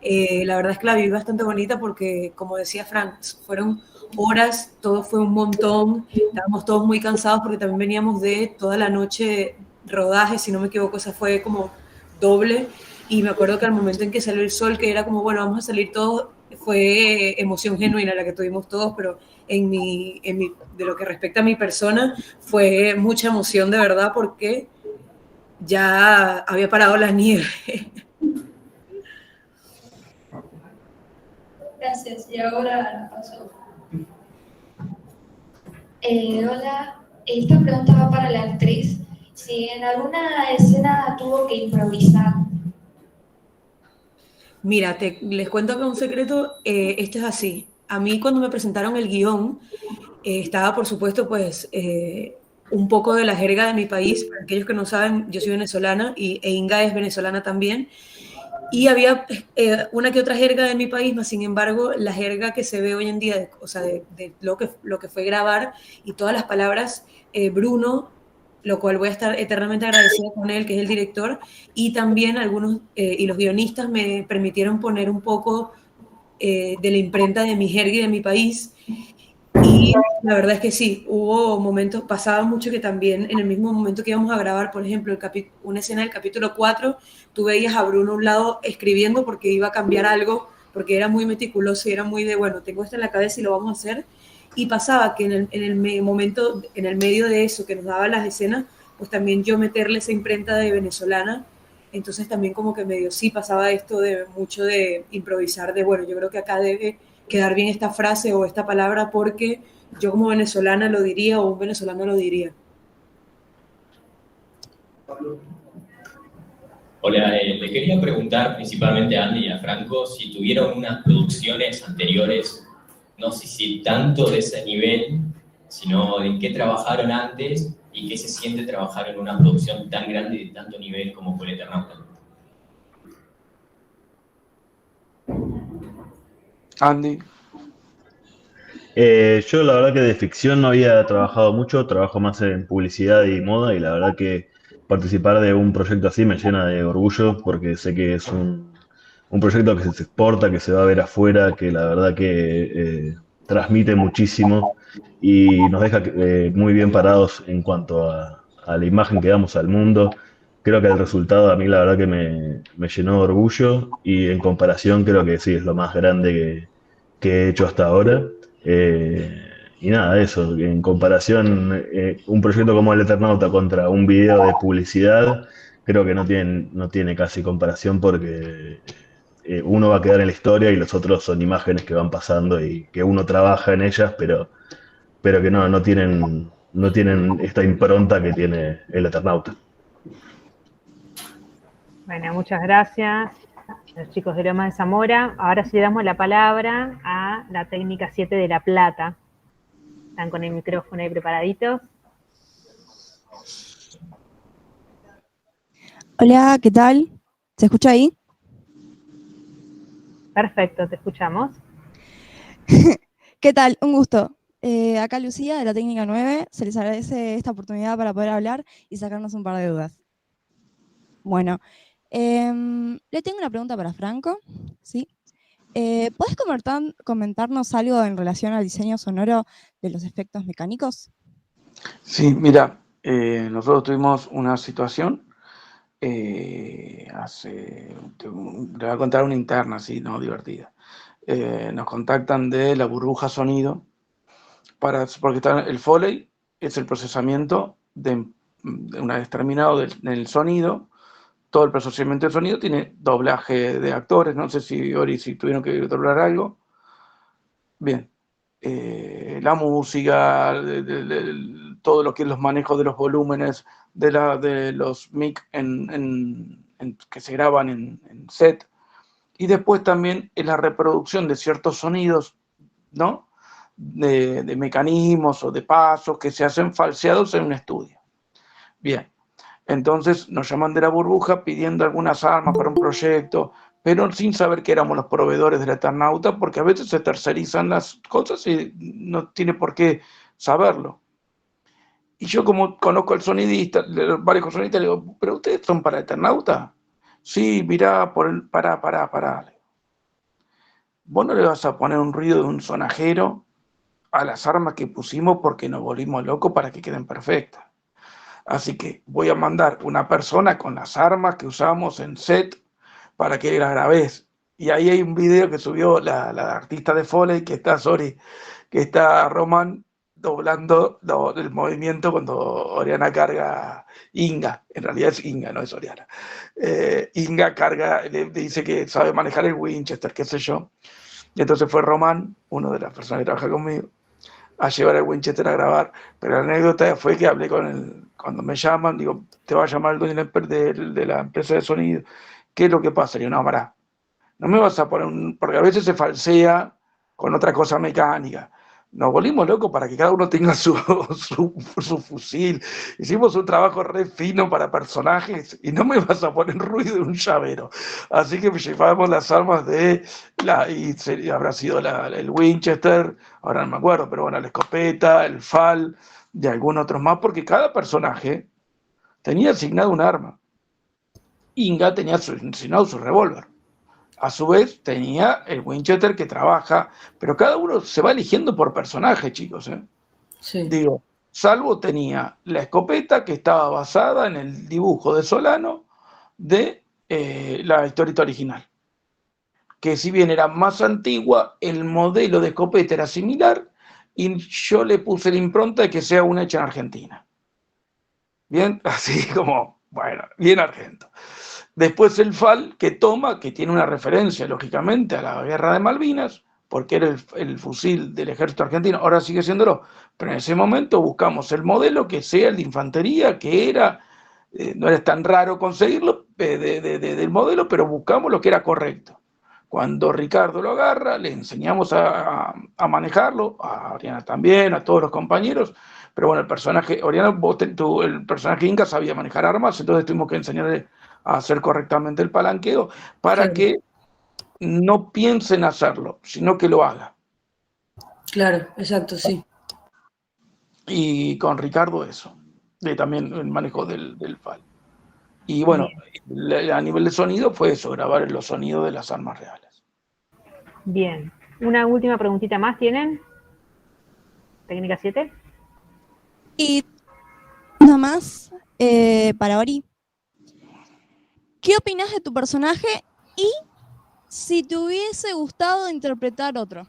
la verdad es que la viví bastante bonita porque, como decía Frank, fueron horas, todo fue un montón, estábamos todos muy cansados porque también veníamos de toda la noche rodaje, si no me equivoco, esa fue como doble, y me acuerdo que al momento en que salió el sol, que era como, bueno, vamos a salir todos, fue emoción genuina la que tuvimos todos, pero de lo que respecta a mi persona, fue mucha emoción de verdad porque ya había parado la nieve. Gracias, y ahora la paso. Hola, esta pregunta va para la actriz. Si en alguna escena tuvo que improvisar. Mira, les cuento que un secreto, esto es así. A mí cuando me presentaron el guión, estaba por supuesto pues un poco de la jerga de mi país. Para aquellos que no saben, yo soy venezolana e Inga es venezolana también. Y había una que otra jerga de mi país, mas sin embargo la jerga que se ve hoy en día, o sea, de lo que fue grabar y todas las palabras, Bruno, lo cual voy a estar eternamente agradecida con él, que es el director, y también algunos, y los guionistas me permitieron poner un poco de la imprenta de mi jerga y de mi país. Y la verdad es que sí, hubo momentos, pasaba mucho que también en el mismo momento que íbamos a grabar, por ejemplo, una escena del capítulo 4, tú veías a Bruno a un lado escribiendo porque iba a cambiar algo, porque era muy meticuloso y era muy de, bueno, tengo esto en la cabeza y lo vamos a hacer. Y pasaba que en el momento, en el medio de eso que nos daba las escenas, pues también yo meterle esa imprenta de venezolana, entonces también como que medio sí pasaba esto de mucho de improvisar, de bueno, yo creo que acá debe quedar bien esta frase o esta palabra porque yo como venezolana lo diría o un venezolano lo diría. Hola, le quería preguntar principalmente a Andy y a Franco si tuvieron unas producciones anteriores, no sé si tanto de ese nivel, sino en qué trabajaron antes y qué se siente trabajar en una producción tan grande y de tanto nivel como fue El Eternauta. Andy. Yo la verdad que de ficción no había trabajado mucho, trabajo más en publicidad y moda y la verdad que participar de un proyecto así me llena de orgullo porque sé que es un proyecto que se exporta, que se va a ver afuera, que la verdad que transmite muchísimo y nos deja muy bien parados en cuanto a la imagen que damos al mundo. Creo que el resultado a mí la verdad que me llenó de orgullo y en comparación creo que sí es lo más grande que he hecho hasta ahora. Y nada, eso, en comparación, un proyecto como El Eternauta contra un video de publicidad, creo que no tiene casi comparación porque uno va a quedar en la historia y los otros son imágenes que van pasando y que uno trabaja en ellas, pero que no tienen esta impronta que tiene El Eternauta. Bueno, muchas gracias a los chicos de Loma de Zamora. Ahora sí le damos la palabra a la técnica 7 de La Plata. ¿Están con el micrófono ahí preparaditos? Hola, ¿qué tal? ¿Se escucha ahí? Perfecto, te escuchamos. ¿Qué tal? Un gusto. Acá Lucía, de la técnica 9. Se les agradece esta oportunidad para poder hablar y sacarnos un par de dudas. Bueno, le tengo una pregunta para Franco, ¿sí? ¿Podés comentarnos algo en relación al diseño sonoro de los efectos mecánicos? Sí, mira, nosotros tuvimos una situación le voy a contar una interna, así, ¿no? Divertida. Nos contactan de la burbuja sonido, porque el Foley es el procesamiento de una vez terminado del sonido. Todo el procesamiento del sonido tiene doblaje de actores. No sé si tuvieron que doblar algo. Bien. La música, todo lo que es los manejos de los volúmenes, de los mic que se graban en set. Y después también en la reproducción de ciertos sonidos, ¿no? De mecanismos o de pasos que se hacen falseados en un estudio. Bien. Entonces nos llaman de la burbuja pidiendo algunas armas para un proyecto, pero sin saber que éramos los proveedores del Eternauta, porque a veces se tercerizan las cosas y no tiene por qué saberlo. Y yo, como conozco al sonidista, varios sonistas, le digo, ¿pero ustedes son para Eternauta? Sí, mirá, pará. Vos no le vas a poner un ruido de un sonajero a las armas que pusimos porque nos volvimos locos para que queden perfectas. Así que voy a mandar una persona con las armas que usamos en set para que las grabes. Y ahí hay un video que subió la artista de Foley, que está Román doblando el movimiento cuando Oriana carga Inga. En realidad es Inga, no es Oriana. Inga carga, le dice que sabe manejar el Winchester, qué sé yo. Y entonces fue Román, uno de las personas que trabaja conmigo, a llevar el Winchester a grabar. Pero la anécdota fue que hablé con él. Cuando me llaman, digo, te va a llamar el dueño de la empresa de sonido. ¿Qué es lo que pasa? Digo, no, pará. No me vas a poner porque a veces se falsea con otra cosa mecánica. Nos volvimos locos para que cada uno tenga su fusil. Hicimos un trabajo re fino para personajes y no me vas a poner ruido de un llavero. Así que llevábamos las armas y habrá sido el Winchester, ahora no me acuerdo, pero bueno, la escopeta, el FAL, de algún otro más, porque cada personaje tenía asignado un arma. Inga tenía asignado su revólver. A su vez tenía el Winchester que trabaja, pero cada uno se va eligiendo por personaje, chicos. Sí. Digo, Salvo tenía la escopeta que estaba basada en el dibujo de Solano de la historieta original. Que si bien era más antigua, el modelo de escopeta era similar y yo le puse la impronta de que sea una hecha en Argentina. Bien, así como, bueno, bien argento. Después el FAL que toma, que tiene una referencia, lógicamente, a la guerra de Malvinas, porque era el fusil del ejército argentino, ahora sigue siéndolo, pero en ese momento buscamos el modelo que sea el de infantería, que era, no era tan raro conseguirlo del modelo, pero buscamos lo que era correcto. Cuando Ricardo lo agarra, le enseñamos a manejarlo, a Oriana también, a todos los compañeros, pero bueno, el personaje, Oriana, el personaje Inga sabía manejar armas, entonces tuvimos que enseñarle a hacer correctamente el palanqueo para que no piense en hacerlo, sino que lo haga. Claro, exacto, sí. Y con Ricardo eso, también el manejo del FAL. Y bueno, a nivel de sonido fue eso, grabar los sonidos de las armas reales. Bien. Una última preguntita más, ¿tienen? ¿Técnica 7? Y una más para Ori. ¿Qué opinas de tu personaje y si te hubiese gustado interpretar otro?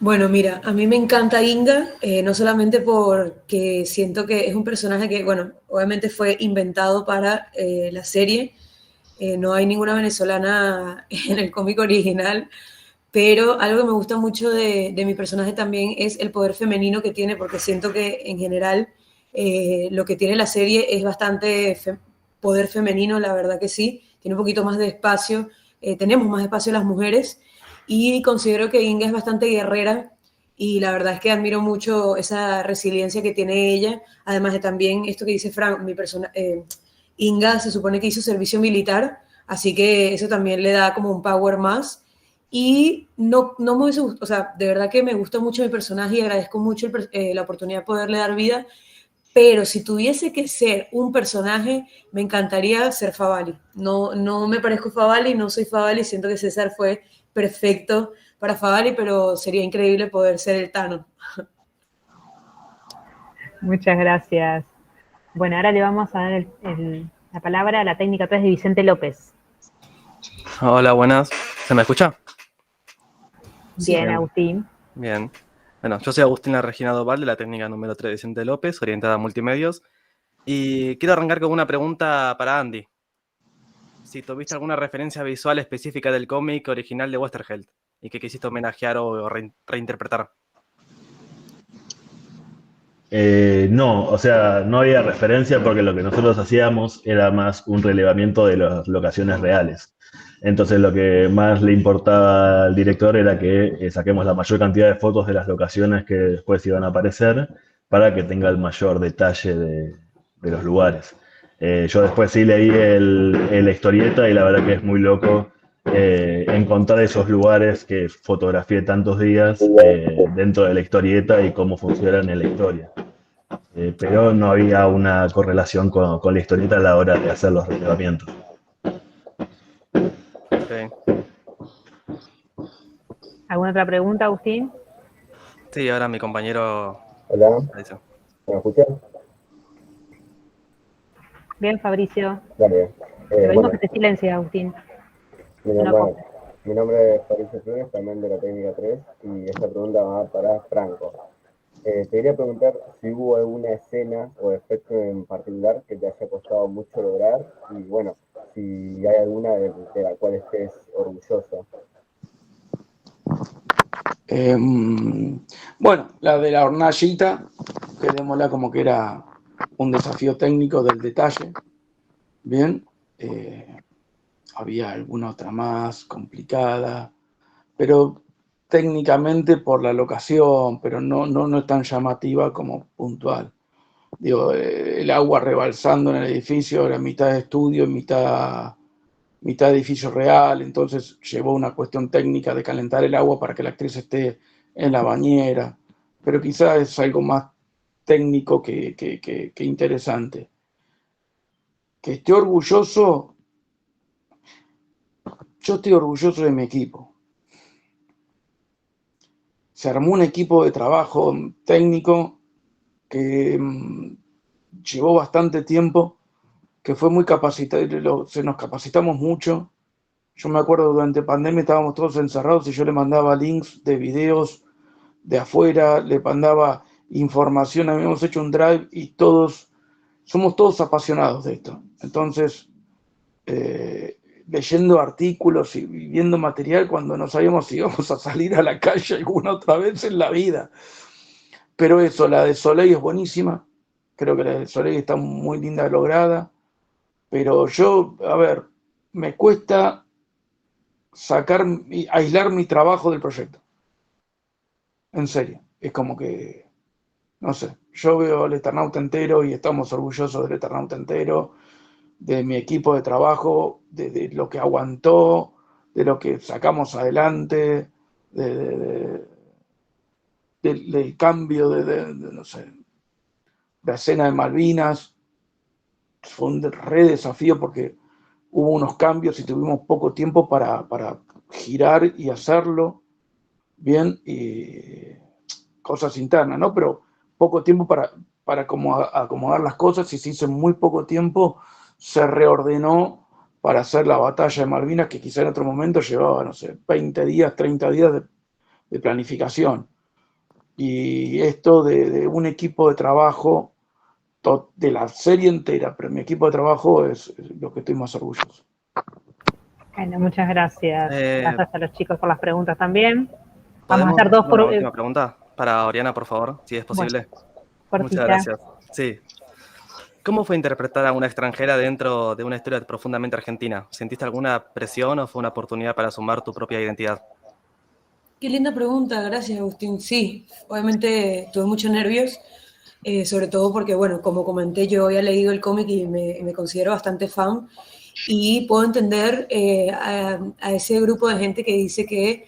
Bueno, mira, a mí me encanta Inga, no solamente porque siento que es un personaje que, bueno, obviamente fue inventado para la serie, no hay ninguna venezolana en el cómic original, pero algo que me gusta mucho de mi personaje también es el poder femenino que tiene, porque siento que en general lo que tiene la serie es bastante poder femenino, la verdad que sí, tiene un poquito más de espacio, tenemos más espacio las mujeres, y considero que Inga es bastante guerrera y la verdad es que admiro mucho esa resiliencia que tiene ella, además de también esto que dice Frank, Inga se supone que hizo servicio militar, así que eso también le da como un power más y no me hubiese gustado, o sea, de verdad que me gusta mucho mi personaje y agradezco mucho la oportunidad de poderle dar vida, pero si tuviese que ser un personaje, me encantaría ser Favali. No me parezco Favali, no soy Favali, siento que César fue perfecto para Favali, pero sería increíble poder ser el Tano. Muchas gracias. Bueno, ahora le vamos a dar la palabra a la técnica 3 de Vicente López. Hola, buenas. ¿Se me escucha? Bien, Agustín. Bien. Bueno, yo soy Agustín Regina Doval, de la técnica número 3 de Vicente López, orientada a multimedios. Y quiero arrancar con una pregunta para Andy. Si tuviste alguna referencia visual específica del cómic original de Westerheld y que quisiste homenajear o reinterpretar. No, o sea, no había referencia porque lo que nosotros hacíamos era más un relevamiento de las locaciones reales. Entonces lo que más le importaba al director era que saquemos la mayor cantidad de fotos de las locaciones que después iban a aparecer para que tenga el mayor detalle de los lugares. Yo después sí leí la historieta y la verdad que es muy loco encontrar esos lugares que fotografié tantos días dentro de la historieta y cómo funcionan en la historia. Pero no había una correlación con la historieta a la hora de hacer los relevamientos. Okay. ¿Alguna otra pregunta, Agustín? Sí, ahora mi compañero... Hola, ¿me escuchan? Bien, Fabricio. Dale. Te pedimos Bueno, que te silencies, Agustín. mi nombre es Fabricio Flores, también de la técnica 3, y esta pregunta va para Franco. Te quería preguntar si hubo alguna escena o efecto en particular que te haya costado mucho lograr, y bueno, si hay alguna de la cual estés orgulloso. Bueno, la de la hornallita, quedémosla como que era un desafío técnico del detalle. Bien, había alguna otra más complicada, pero técnicamente por la locación, pero no es tan llamativa como puntual. Digo, el agua rebalsando en el edificio era mitad de estudio, mitad edificio real, entonces llevó una cuestión técnica de calentar el agua para que la actriz esté en la bañera, pero quizás es algo más técnico que interesante. Que esté orgulloso, yo estoy orgulloso de mi equipo. Se armó un equipo de trabajo técnico que llevó bastante tiempo, que fue muy capacitado, nos capacitamos mucho. Yo me acuerdo durante pandemia estábamos todos encerrados y yo le mandaba links de videos de afuera, le mandaba información, habíamos hecho un drive y somos todos apasionados de esto. Entonces, leyendo artículos y viendo material cuando no sabíamos si íbamos a salir a la calle alguna otra vez en la vida. Pero eso, la de Soleil es buenísima. Creo que la de Soleil está muy linda lograda. Pero yo, a ver, me cuesta aislar mi trabajo del proyecto. En serio. Es como que, no sé, yo veo el Eternauta entero y estamos orgullosos del Eternauta entero, de mi equipo de trabajo, de lo que aguantó, de lo que sacamos adelante, del cambio no sé, la escena de Malvinas. Fue un re desafío porque hubo unos cambios y tuvimos poco tiempo para girar y hacerlo bien, y cosas internas, ¿no? Pero poco tiempo para acomodar las cosas, y se hizo en muy poco tiempo, se reordenó para hacer la batalla de Malvinas, que quizá en otro momento llevaba, no sé, 20 días, 30 días de planificación. Y esto de un equipo de trabajo, de la serie entera, pero mi equipo de trabajo es lo que estoy más orgulloso. Bueno, muchas gracias. Gracias a los chicos por las preguntas también. Vamos a ¿Podemos hacer dos por una última pregunta para Oriana, por favor, si es posible? Bueno, muchas gracias. Sí. ¿Cómo fue interpretar a una extranjera dentro de una historia profundamente argentina? ¿Sentiste alguna presión o fue una oportunidad para sumar tu propia identidad? Qué linda pregunta, gracias Agustín. Sí, obviamente tuve muchos nervios, sobre todo porque, bueno, como comenté, yo había leído el cómic y me considero bastante fan, y puedo entender a ese grupo de gente que dice que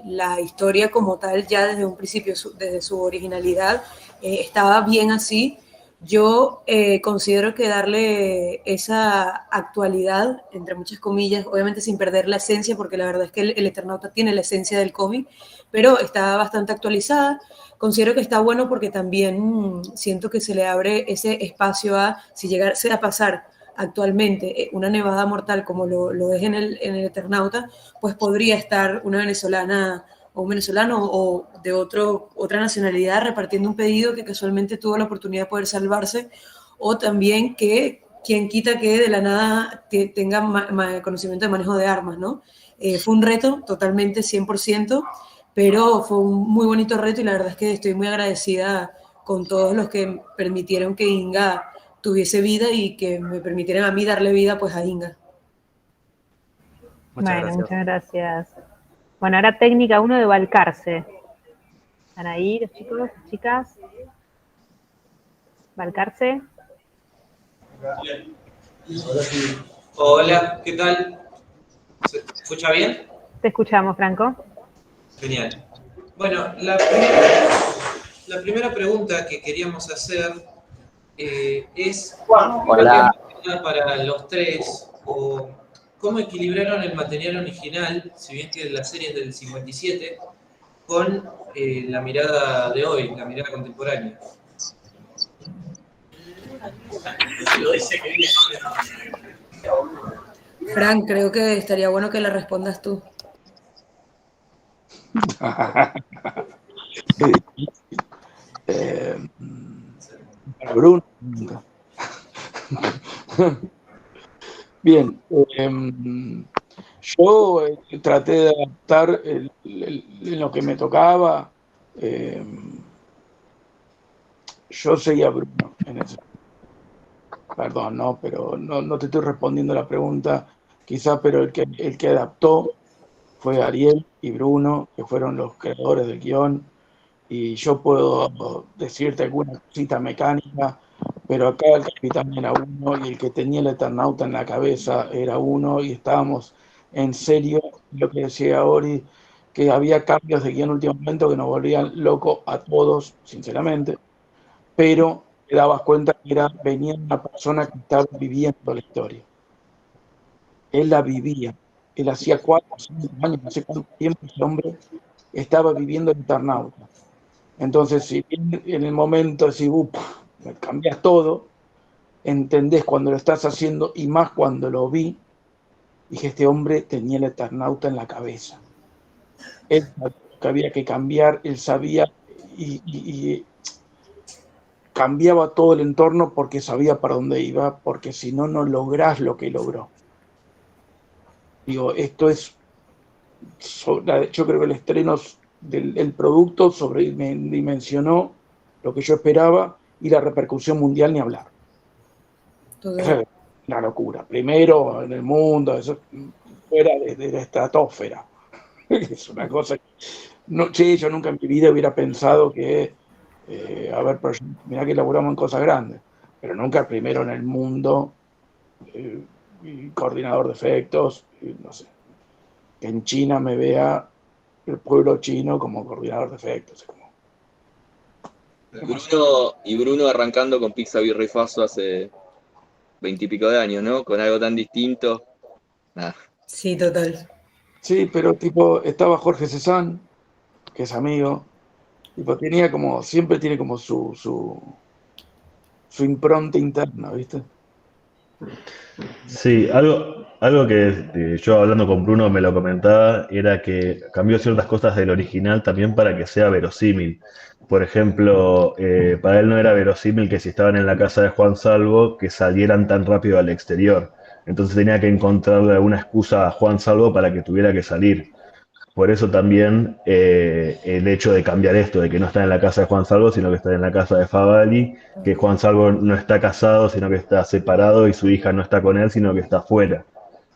la historia como tal, ya desde un principio, desde su originalidad, estaba bien así. Yo considero que darle esa actualidad, entre muchas comillas, obviamente sin perder la esencia, porque la verdad es que el Eternauta tiene la esencia del cómic, pero está bastante actualizada. Considero que está bueno porque también siento que se le abre ese espacio a, si llegase a pasar actualmente una nevada mortal como lo es en el Eternauta, pues podría estar una venezolana o un venezolano o de otra nacionalidad repartiendo un pedido que casualmente tuvo la oportunidad de poder salvarse, o también que quien quita que de la nada tenga conocimiento de manejo de armas, ¿no? Fue un reto totalmente 100%, pero fue un muy bonito reto, y la verdad es que estoy muy agradecida con todos los que permitieron que Inga tuviese vida y que me permitieran a mí darle vida pues a Inga. Muchas gracias. Bueno, ahora técnica 1 de Balcarce. ¿Están ahí los chicos, las chicas? Balcarce. Hola, ¿qué tal? ¿Se escucha bien? Te escuchamos, Franco. Genial. Bueno, la primera pregunta que queríamos hacer es Hola. Para los tres, o cómo equilibraron el material original, si bien que la serie es del 57, con la mirada de hoy, la mirada contemporánea. Fran, creo que estaría bueno que la respondas tú. Bruno. Bien, yo traté de adaptar en lo que me tocaba. Yo seguía Bruno en eso. Perdón, no, pero no te estoy respondiendo la pregunta, quizás, pero el que adaptó fue Ariel y Bruno, que fueron los creadores del guión, y yo puedo decirte alguna cosita mecánica, pero acá el capitán era uno y el que tenía el Eternauta en la cabeza era uno, y estábamos en serio, lo que decía Ori, que había cambios de guión en último momento que nos volvían locos a todos, sinceramente, pero te dabas cuenta que venía una persona que estaba viviendo la historia. Él la vivía. Él hacía 4 o 5 años, no sé cuánto tiempo ese hombre estaba viviendo el Eternauta. Entonces, si bien en el momento si cambias todo, entendés cuando lo estás haciendo, y más cuando lo vi, dije, este hombre tenía el Eternauta en la cabeza. Él sabía que había que cambiar, él sabía, y cambiaba todo el entorno porque sabía para dónde iba, porque si no, no lográs lo que logró. Digo, esto es, yo creo que el estreno del producto dimensionó lo que yo esperaba y la repercusión mundial ni hablar. Es una locura. Primero en el mundo, eso fuera de la estratosfera. Es una cosa que no, yo nunca en mi vida hubiera pensado que, mirá que laburamos en cosas grandes, pero nunca primero en el mundo, coordinador de efectos, no sé, que en China me vea el pueblo chino como coordinador de efectos. Bruno arrancando con Pizza Birra Faso hace 20 y pico de años, ¿no? Con algo tan distinto. Nada. Sí, total. Sí, pero tipo, estaba Jorge Cezanne, que es amigo, tipo, siempre tiene como su impronta interna, ¿viste? Sí, algo que yo hablando con Bruno me lo comentaba era que cambió ciertas cosas del original también para que sea verosímil. Por ejemplo, para él no era verosímil que si estaban en la casa de Juan Salvo que salieran tan rápido al exterior. Entonces tenía que encontrarle alguna excusa a Juan Salvo para que tuviera que salir. Por eso también el hecho de cambiar esto, de que no está en la casa de Juan Salvo, sino que está en la casa de Favalli, que Juan Salvo no está casado, sino que está separado y su hija no está con él, sino que está fuera.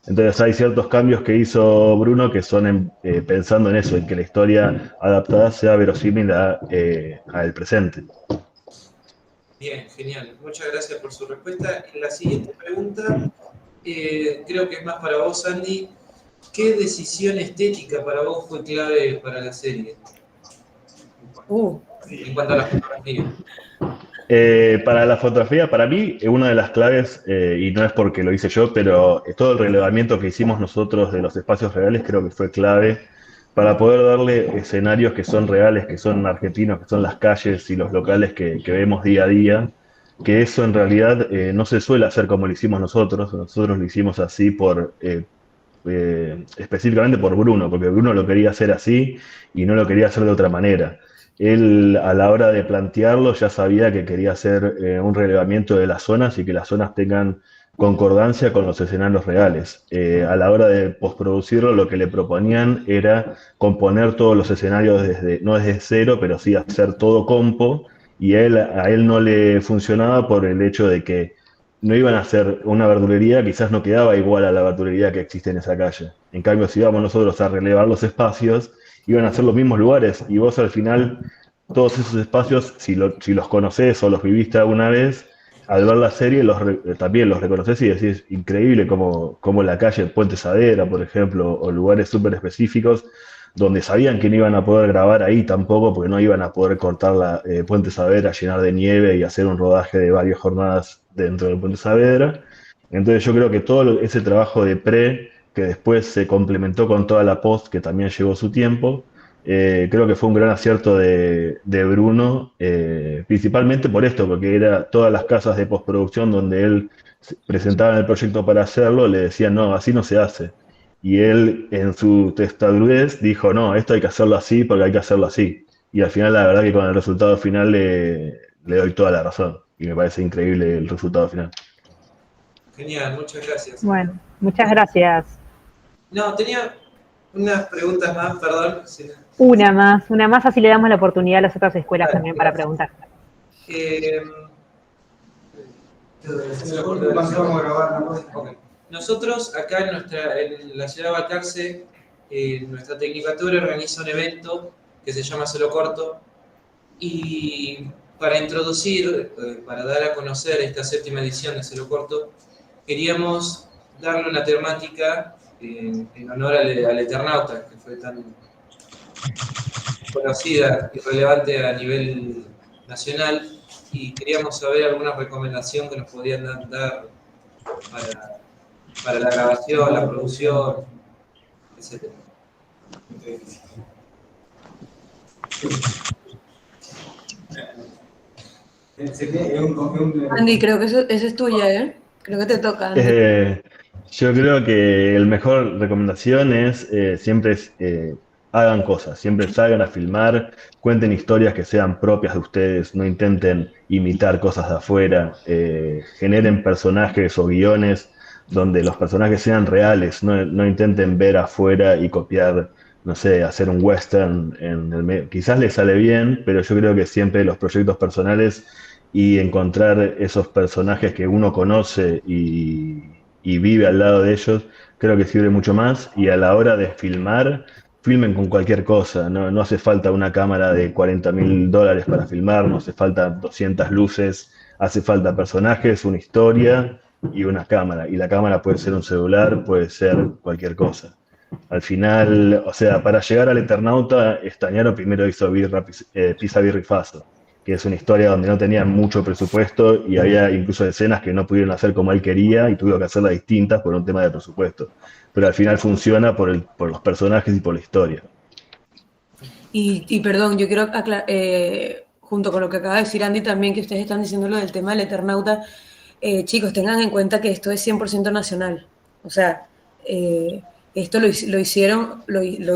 Entonces hay ciertos cambios que hizo Bruno que son pensando en eso, en que la historia adaptada sea verosímil al presente. Bien, genial. Muchas gracias por su respuesta. En la siguiente pregunta, creo que es más para vos, Andy. ¿Qué decisión estética para vos fue clave para la serie? En cuanto a la fotografía. Para la fotografía, para mí, una de las claves, y no es porque lo hice yo, pero todo el relevamiento que hicimos nosotros de los espacios reales creo que fue clave para poder darle escenarios que son reales, que son argentinos, que son las calles y los locales que vemos día a día, que eso en realidad no se suele hacer como lo hicimos nosotros lo hicimos así específicamente por Bruno, porque Bruno lo quería hacer así y no lo quería hacer de otra manera. Él a la hora de plantearlo ya sabía que quería hacer un relevamiento de las zonas y que las zonas tengan concordancia con los escenarios reales. A la hora de postproducirlo lo que le proponían era componer todos los escenarios no desde cero, pero sí hacer todo compo, y a él no le funcionaba por el hecho de que no iban a hacer una verdulería, quizás no quedaba igual a la verdulería que existe en esa calle. En cambio, si íbamos nosotros a relevar los espacios, iban a ser los mismos lugares, y vos al final, todos esos espacios, si los conocés o los viviste alguna vez, al ver la serie también los reconoces y decís, increíble como la calle Puente Saavedra, por ejemplo, o lugares súper específicos, donde sabían que no iban a poder grabar ahí tampoco, porque no iban a poder cortar la Puente Saavedra, llenar de nieve y hacer un rodaje de varias jornadas dentro del Puente Saavedra. Entonces yo creo que todo ese trabajo de que después se complementó con toda la post, que también llevó su tiempo, creo que fue un gran acierto de Bruno, principalmente por esto, porque era todas las casas de postproducción donde él presentaba el proyecto para hacerlo, le decían, no, así no se hace. Y él, en su testadurez, dijo, no, esto hay que hacerlo así porque hay que hacerlo así. Y al final, la verdad que con el resultado final le doy toda la razón. Y me parece increíble el resultado final. Genial, muchas gracias. Bueno, muchas gracias. No, tenía unas preguntas más, perdón. Una más, así le damos la oportunidad a las otras escuelas también para preguntar. Nosotros acá en la ciudad de Balcarce, nuestra tecnicatura organiza un evento que se llama Celo Corto, y para introducir, para dar a conocer esta 7ª edición de Celo Corto, queríamos darle una temática en honor al Eternauta, que fue tan conocida y relevante a nivel nacional, y queríamos saber alguna recomendación que nos podían dar para la grabación, la producción, etc. Andy, creo que esa es tuya, ¿eh? Creo que te toca, Andy. Yo creo que la mejor recomendación es siempre hagan cosas, siempre salgan a filmar, cuenten historias que sean propias de ustedes, no intenten imitar cosas de afuera, generen personajes o guiones donde los personajes sean reales, no intenten ver afuera y copiar, no sé, hacer un western en el medio. Quizás les sale bien, pero yo creo que siempre los proyectos personales y encontrar esos personajes que uno conoce y vive al lado de ellos, creo que sirve mucho más. Y a la hora de filmar, filmen con cualquier cosa, no hace falta una cámara de $40.000 para filmar, no hace falta 200 luces, hace falta personajes, una historia y una cámara. Y la cámara puede ser un celular, puede ser cualquier cosa. Al final, o sea, para llegar al Eternauta, Stagnaro primero hizo Pisa Birra y Faso, que es una historia donde no tenían mucho presupuesto y había incluso escenas que no pudieron hacer como él quería y tuvo que hacerlas distintas por un tema de presupuesto. Pero al final funciona por los personajes y por la historia. Y perdón, yo quiero junto con lo que acaba de decir Andy también, que ustedes están diciendo lo del tema del Eternauta, chicos, tengan en cuenta que esto es 100% nacional. O sea, esto lo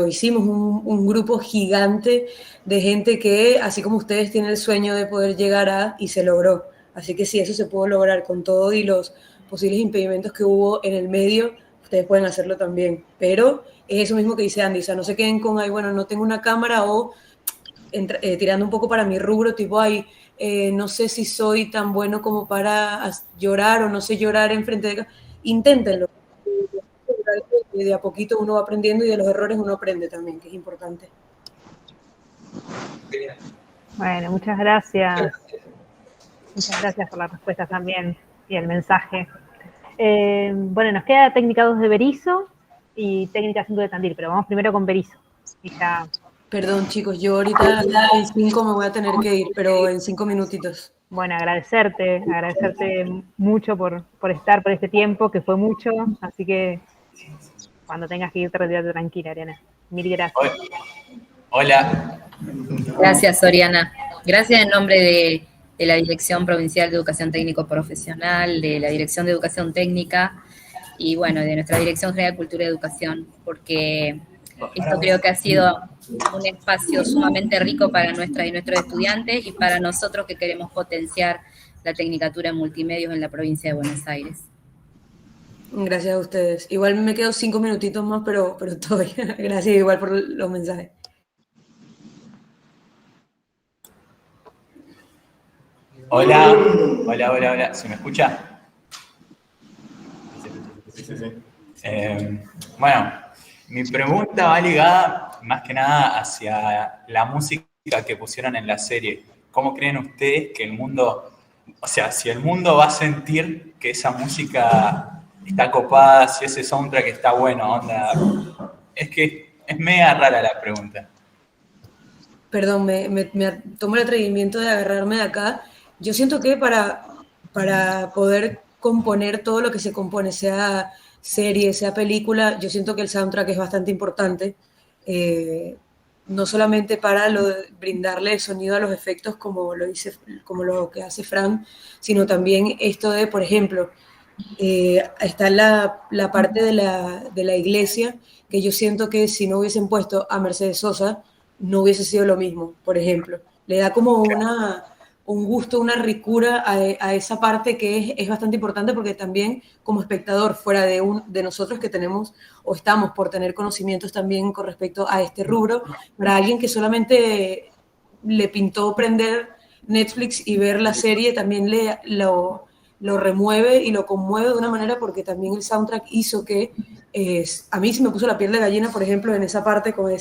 hicimos un grupo gigante de gente que, así como ustedes, tienen el sueño de poder llegar y se logró. Así que si eso se pudo lograr con todo y los posibles impedimentos que hubo en el medio, ustedes pueden hacerlo también. Pero es eso mismo que dice Andy, o sea, no se queden con, ay, bueno, no tengo una cámara o tirando un poco para mi rubro, tipo, ay, no sé si soy tan bueno como para llorar o no sé llorar enfrente de... Inténtenlo. De a poquito uno va aprendiendo y de los errores uno aprende también, que es importante. Bueno, muchas gracias. Muchas gracias por las respuestas también y el mensaje. Bueno, nos queda técnica 2 de Berizo y técnica 5 de Tandil, pero vamos primero con Berizo. Y ya... Perdón, chicos, yo ahorita en 5 me voy a tener que ir, pero en 5 minutitos. Bueno, agradecerte mucho por estar por este tiempo, que fue mucho, así que cuando tengas que irte, retirate tranquila, Oriana. Mil gracias. Hola. Gracias, Oriana. Gracias en nombre de la Dirección Provincial de Educación Técnico Profesional, de la Dirección de Educación Técnica y, bueno, de nuestra Dirección General de Cultura y Educación, porque esto creo que ha sido un espacio sumamente rico para nuestras y nuestros estudiantes y para nosotros que queremos potenciar la tecnicatura en multimedios en la provincia de Buenos Aires. Gracias a ustedes. Igual me quedo 5 minutitos más, pero estoy. Gracias igual por los mensajes. Hola. ¿Se me escucha? Sí. Bueno, mi pregunta va ligada más que nada hacia la música que pusieron en la serie. ¿Cómo creen ustedes que el mundo, o sea, si el mundo va a sentir que esa música está copada, si ese soundtrack está bueno, onda? Es que es mega rara la pregunta. Perdón, me tomo el atrevimiento de agarrarme de acá. Yo siento que para poder componer todo lo que se compone, sea serie, sea película, yo siento que el soundtrack es bastante importante. No solamente para brindarle sonido a los efectos como lo que hace Fran, sino también esto de, por ejemplo, está la parte de la iglesia, que yo siento que si no hubiesen puesto a Mercedes Sosa, no hubiese sido lo mismo, por ejemplo. Le da como un gusto, una ricura a esa parte que es bastante importante, porque también como espectador, fuera de nosotros que tenemos o estamos por tener conocimientos también con respecto a este rubro, para alguien que solamente le pintó prender Netflix y ver la serie, también lo remueve y lo conmueve de una manera, porque también el soundtrack hizo que a mí se me puso la piel de gallina, por ejemplo, en esa parte con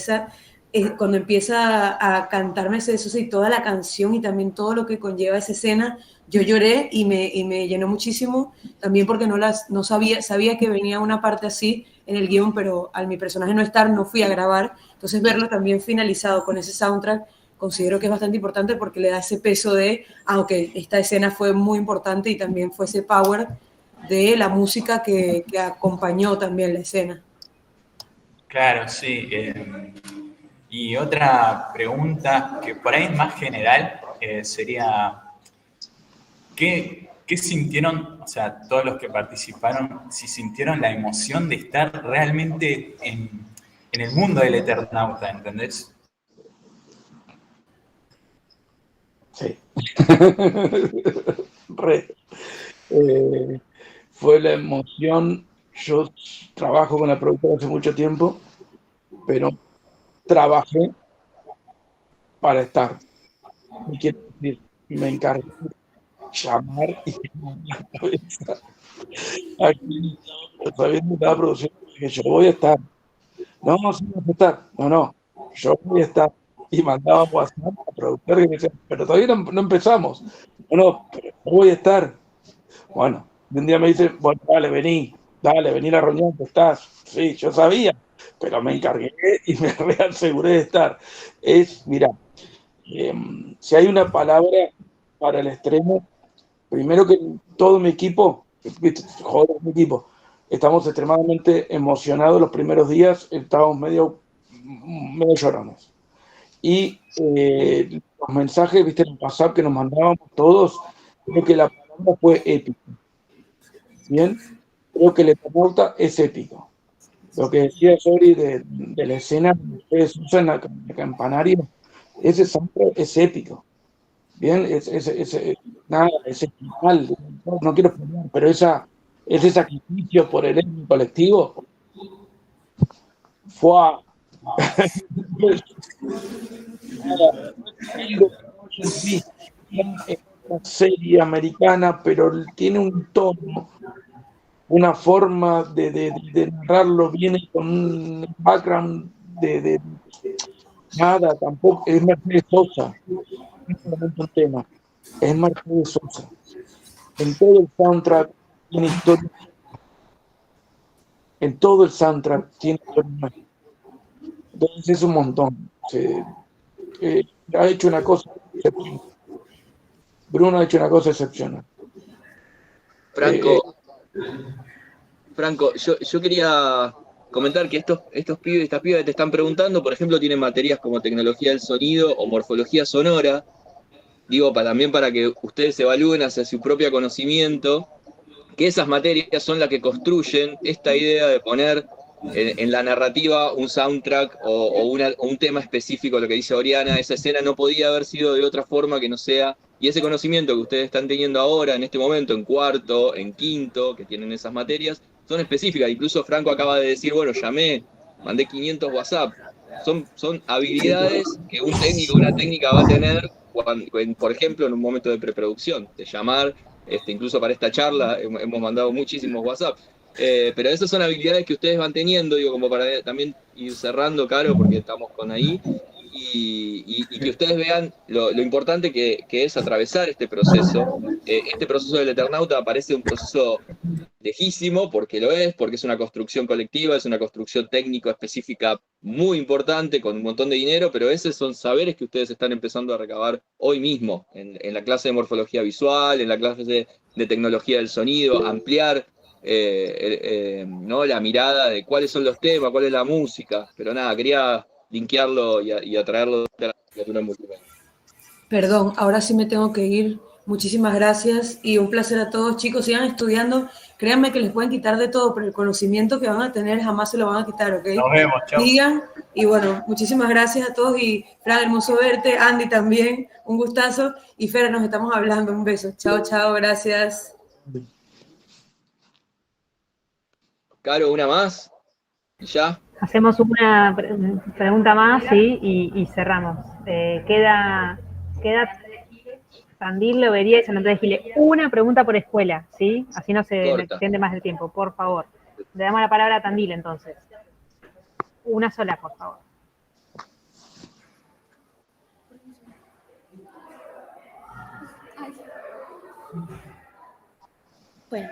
cuando empieza a cantar Mercedes Sosa y toda la canción y también todo lo que conlleva esa escena. Yo lloré y me llenó muchísimo, también porque no sabía que venía una parte así en el guión, pero al mi personaje no estar, no fui a grabar, entonces verlo también finalizado con ese soundtrack, considero que es bastante importante porque le da ese peso aunque esta escena fue muy importante y también fue ese power de la música que acompañó también la escena. Claro, sí. Y otra pregunta que por ahí es más general sería, ¿qué sintieron, o sea, todos los que participaron, si sintieron la emoción de estar realmente en en el mundo del Eternauta, ¿entendés? Sí. Fue la emoción. Yo trabajo con la productora hace mucho tiempo, pero trabajé para estar. ¿Qué quiero decir? Me encargué de llamar y llamar la cabeza. Aquí, sabiendo que estaba produciendo, dije, yo voy a estar. No, sí vas a estar. No, yo voy a estar. Y mandaba WhatsApp a productor que me decía, pero todavía no empezamos. No, pero yo voy a estar. Bueno, un día me dice, bueno, dale, vení la reunión que estás. Sí, yo sabía, pero me encargué y me reaseguré de estar. Mira, si hay una palabra para el extremo, primero que todo mi equipo, joder, mi equipo, estamos extremadamente emocionados los primeros días, estábamos medio lloramos. Y los mensajes, viste, en WhatsApp que nos mandábamos todos, creo que la palabra fue épico. Bien, creo que el Eternauta es épico. Lo que decía Sori de la escena que ustedes usan la campanario, ese soundtrack es épico. Bien, es genial. No quiero poner, pero ese sacrificio por el ente colectivo fue una serie americana, pero tiene un tono, una forma de narrarlo, viene con un background de nada, tampoco, es Mercedes Sosa, un tema, es Mercedes Sosa. En todo el soundtrack tiene historia, en todo el soundtrack tiene historia. Entonces es un montón. Ha hecho una cosa excepcional. Bruno ha hecho una cosa excepcional. Franco, yo quería comentar que estos pibes, estas pibas que te están preguntando, por ejemplo, tienen materias como tecnología del sonido o morfología sonora. Digo, también para que ustedes evalúen hacia su propio conocimiento, que esas materias son las que construyen esta idea de poner en la narrativa un soundtrack o un tema específico, lo que dice Oriana. Esa escena no podía haber sido de otra forma que no sea, y ese conocimiento que ustedes están teniendo ahora, en este momento, en cuarto, en quinto, que tienen esas materias, son específicas. Incluso Franco acaba de decir, bueno, llamé, mandé 500 WhatsApp. Son habilidades que un técnico, una técnica va a tener, por ejemplo, en un momento de preproducción, de llamar, incluso para esta charla hemos mandado muchísimos WhatsApp. Pero esas son habilidades que ustedes van teniendo, digo, como para también ir cerrando, Caro, porque estamos con ahí, y que ustedes vean lo importante que es atravesar este proceso. Este proceso del Eternauta parece un proceso lejísimo, porque lo es, porque es una construcción colectiva, es una construcción técnico específica muy importante, con un montón de dinero, pero esos son saberes que ustedes están empezando a recabar hoy mismo, en la clase de morfología visual, en la clase de tecnología del sonido, ampliar ¿no? la mirada de cuáles son los temas, cuál es la música. Pero nada, quería linkearlo y atraerlo a la literatura multimedia. Perdón, ahora sí me tengo que ir. Muchísimas gracias y un placer a todos, chicos. Sigan estudiando. Créanme que les pueden quitar de todo, pero el conocimiento que van a tener jamás se lo van a quitar, ¿ok? Nos vemos, chao. Digan, y bueno, muchísimas gracias a todos. Y Fran, hermoso verte. Andy también, un gustazo. Y Fer, nos estamos hablando. Un beso. Chao, chao, gracias. Caro, ¿una más? ¿Y ya? Hacemos una pregunta más, sí, y cerramos. Queda Tandil, Lobería y San Andrés de Giles. Una pregunta por escuela, ¿sí? Así no se extiende más el tiempo, por favor. Le damos la palabra a Tandil, entonces. Una sola, por favor. Bueno,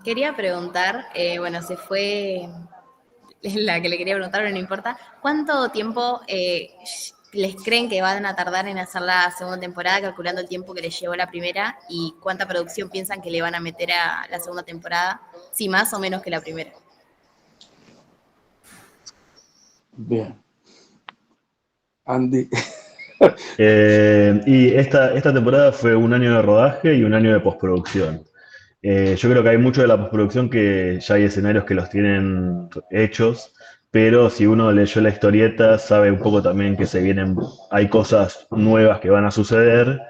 quería preguntar, bueno, se fue la que le quería preguntar, pero no importa. ¿Cuánto tiempo les creen que van a tardar en hacer la segunda temporada, calculando el tiempo que les llevó la primera? ¿Y cuánta producción piensan que le van a meter a la segunda temporada? Si más o menos que la primera. Bien. Andy. Y esta temporada fue un año de rodaje y un año de postproducción. Yo creo que hay mucho de la postproducción que ya hay escenarios que los tienen hechos, pero si uno leyó la historieta, sabe un poco también que hay cosas nuevas que van a suceder,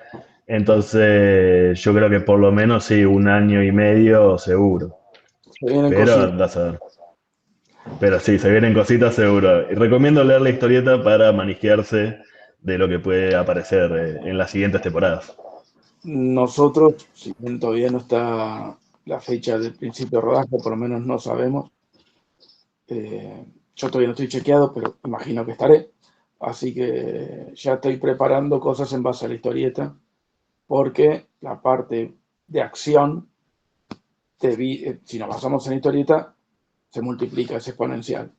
entonces yo creo que por lo menos sí, 1 año y medio seguro. Se vienen Pero cositas. andás a ver. Pero sí, se vienen cositas seguro. Y recomiendo leer la historieta para manejarse de lo que puede aparecer en las siguientes temporadas. Nosotros, si bien todavía no está la fecha del principio de rodaje, por lo menos no sabemos. Yo todavía no estoy chequeado, pero imagino que estaré. Así que ya estoy preparando cosas en base a la historieta, porque la parte de acción, si nos basamos en la historieta, se multiplica, es exponencial.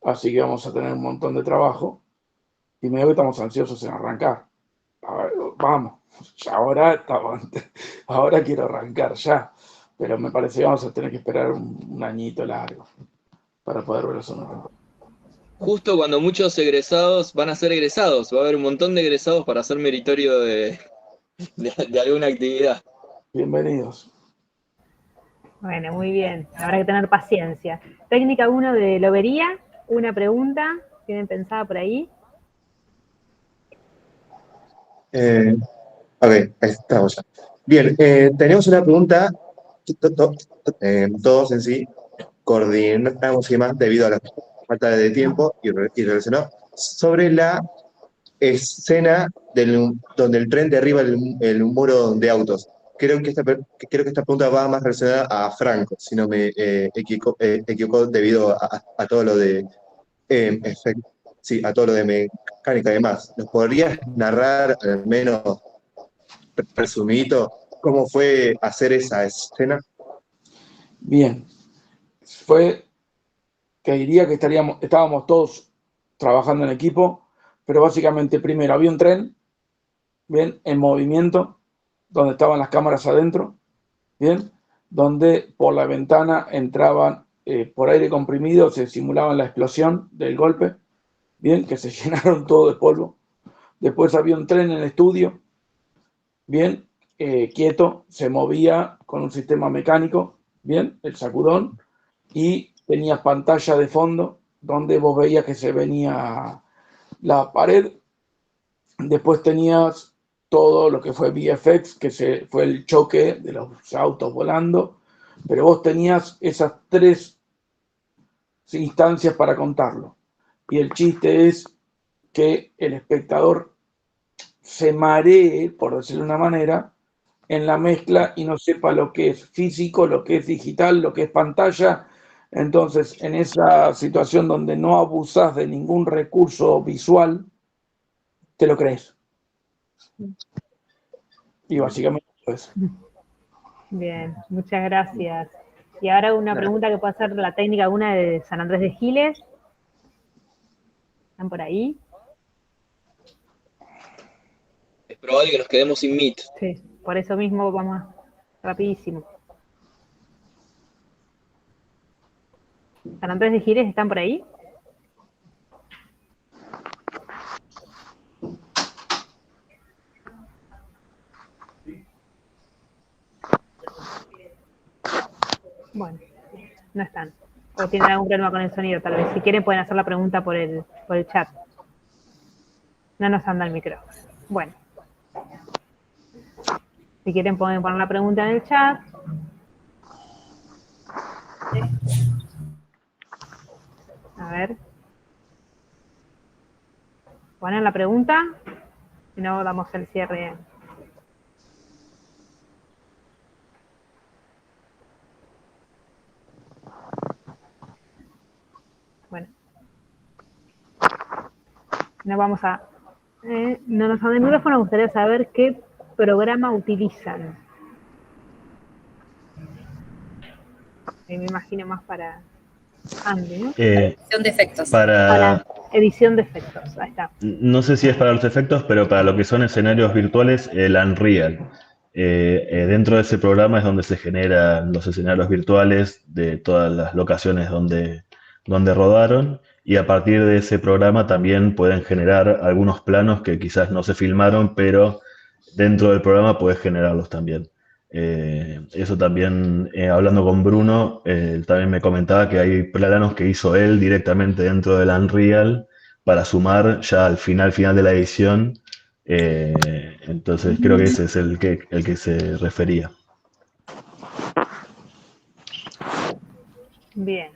Así que vamos a tener un montón de trabajo y medio que estamos ansiosos en arrancar. A ver, vamos, ahora quiero arrancar ya, pero me parece que vamos a tener que esperar un añito largo para poder ver eso. Justo cuando muchos egresados van a ser egresados, va a haber un montón de egresados para ser meritorio de alguna actividad. Bienvenidos. Bueno, muy bien. Habrá que tener paciencia. Técnica 1 de Lobería, una pregunta. ¿Tienen pensada por ahí? Ok, ahí estamos ya. Bien, tenemos una pregunta, todos en sí, coordinamos y demás debido a la falta de tiempo y relacionado sobre la escena donde el tren derriba el muro de autos. Creo que esta pregunta va más relacionada a Franco, si no me equivoco debido a todo lo de a todo lo de mecánica y demás. ¿Nos podrías narrar, al menos resumidito, cómo fue hacer esa escena? Bien, te diría que estábamos todos trabajando en equipo, pero básicamente primero había un tren, bien, en movimiento, donde estaban las cámaras adentro, bien, donde por la ventana entraban por aire comprimido, se simulaban la explosión del golpe, bien, que se llenaron todo de polvo. Después había un tren en el estudio, bien, quieto, se movía con un sistema mecánico, bien, el sacudón, y tenías pantalla de fondo donde vos veías que se venía la pared. Después tenías todo lo que fue VFX, que fue el choque de los autos volando, pero vos tenías esas 3 instancias para contarlo. Y el chiste es que el espectador se maree, por decirlo de una manera, en la mezcla y no sepa lo que es físico, lo que es digital, lo que es pantalla. Entonces, en esa situación donde no abusás de ningún recurso visual, te lo crees. Y básicamente eso es. Bien, muchas gracias. Y ahora una pregunta que puede hacer la técnica 1 de San Andrés de Giles. ¿Están por ahí? Es probable que nos quedemos sin Meet. Sí, por eso mismo vamos rapidísimo. San Andrés de Giles, ¿están por ahí? Bueno, no están. O tienen algún problema con el sonido, tal vez. Si quieren pueden hacer la pregunta por el chat. No nos anda el micrófono. Bueno. Si quieren pueden poner la pregunta en el chat. A ver. Ponen la pregunta. Si no, damos el cierre. Bueno. No vamos a... no nos anda el micrófono. Me gustaría saber qué programa utilizan. Me imagino más para Andy, ¿no? Edición de efectos. Para edición de efectos, ahí está. No sé si es para los efectos, pero para lo que son escenarios virtuales, el Unreal. Dentro de ese programa es donde se generan los escenarios virtuales de todas las locaciones donde rodaron, y a partir de ese programa también pueden generar algunos planos que quizás no se filmaron, pero dentro del programa puedes generarlos también. Eso también, hablando con Bruno, también me comentaba que hay planos que hizo él directamente dentro del Unreal para sumar ya al final de la edición. Entonces creo que ese es el que se refería. Bien.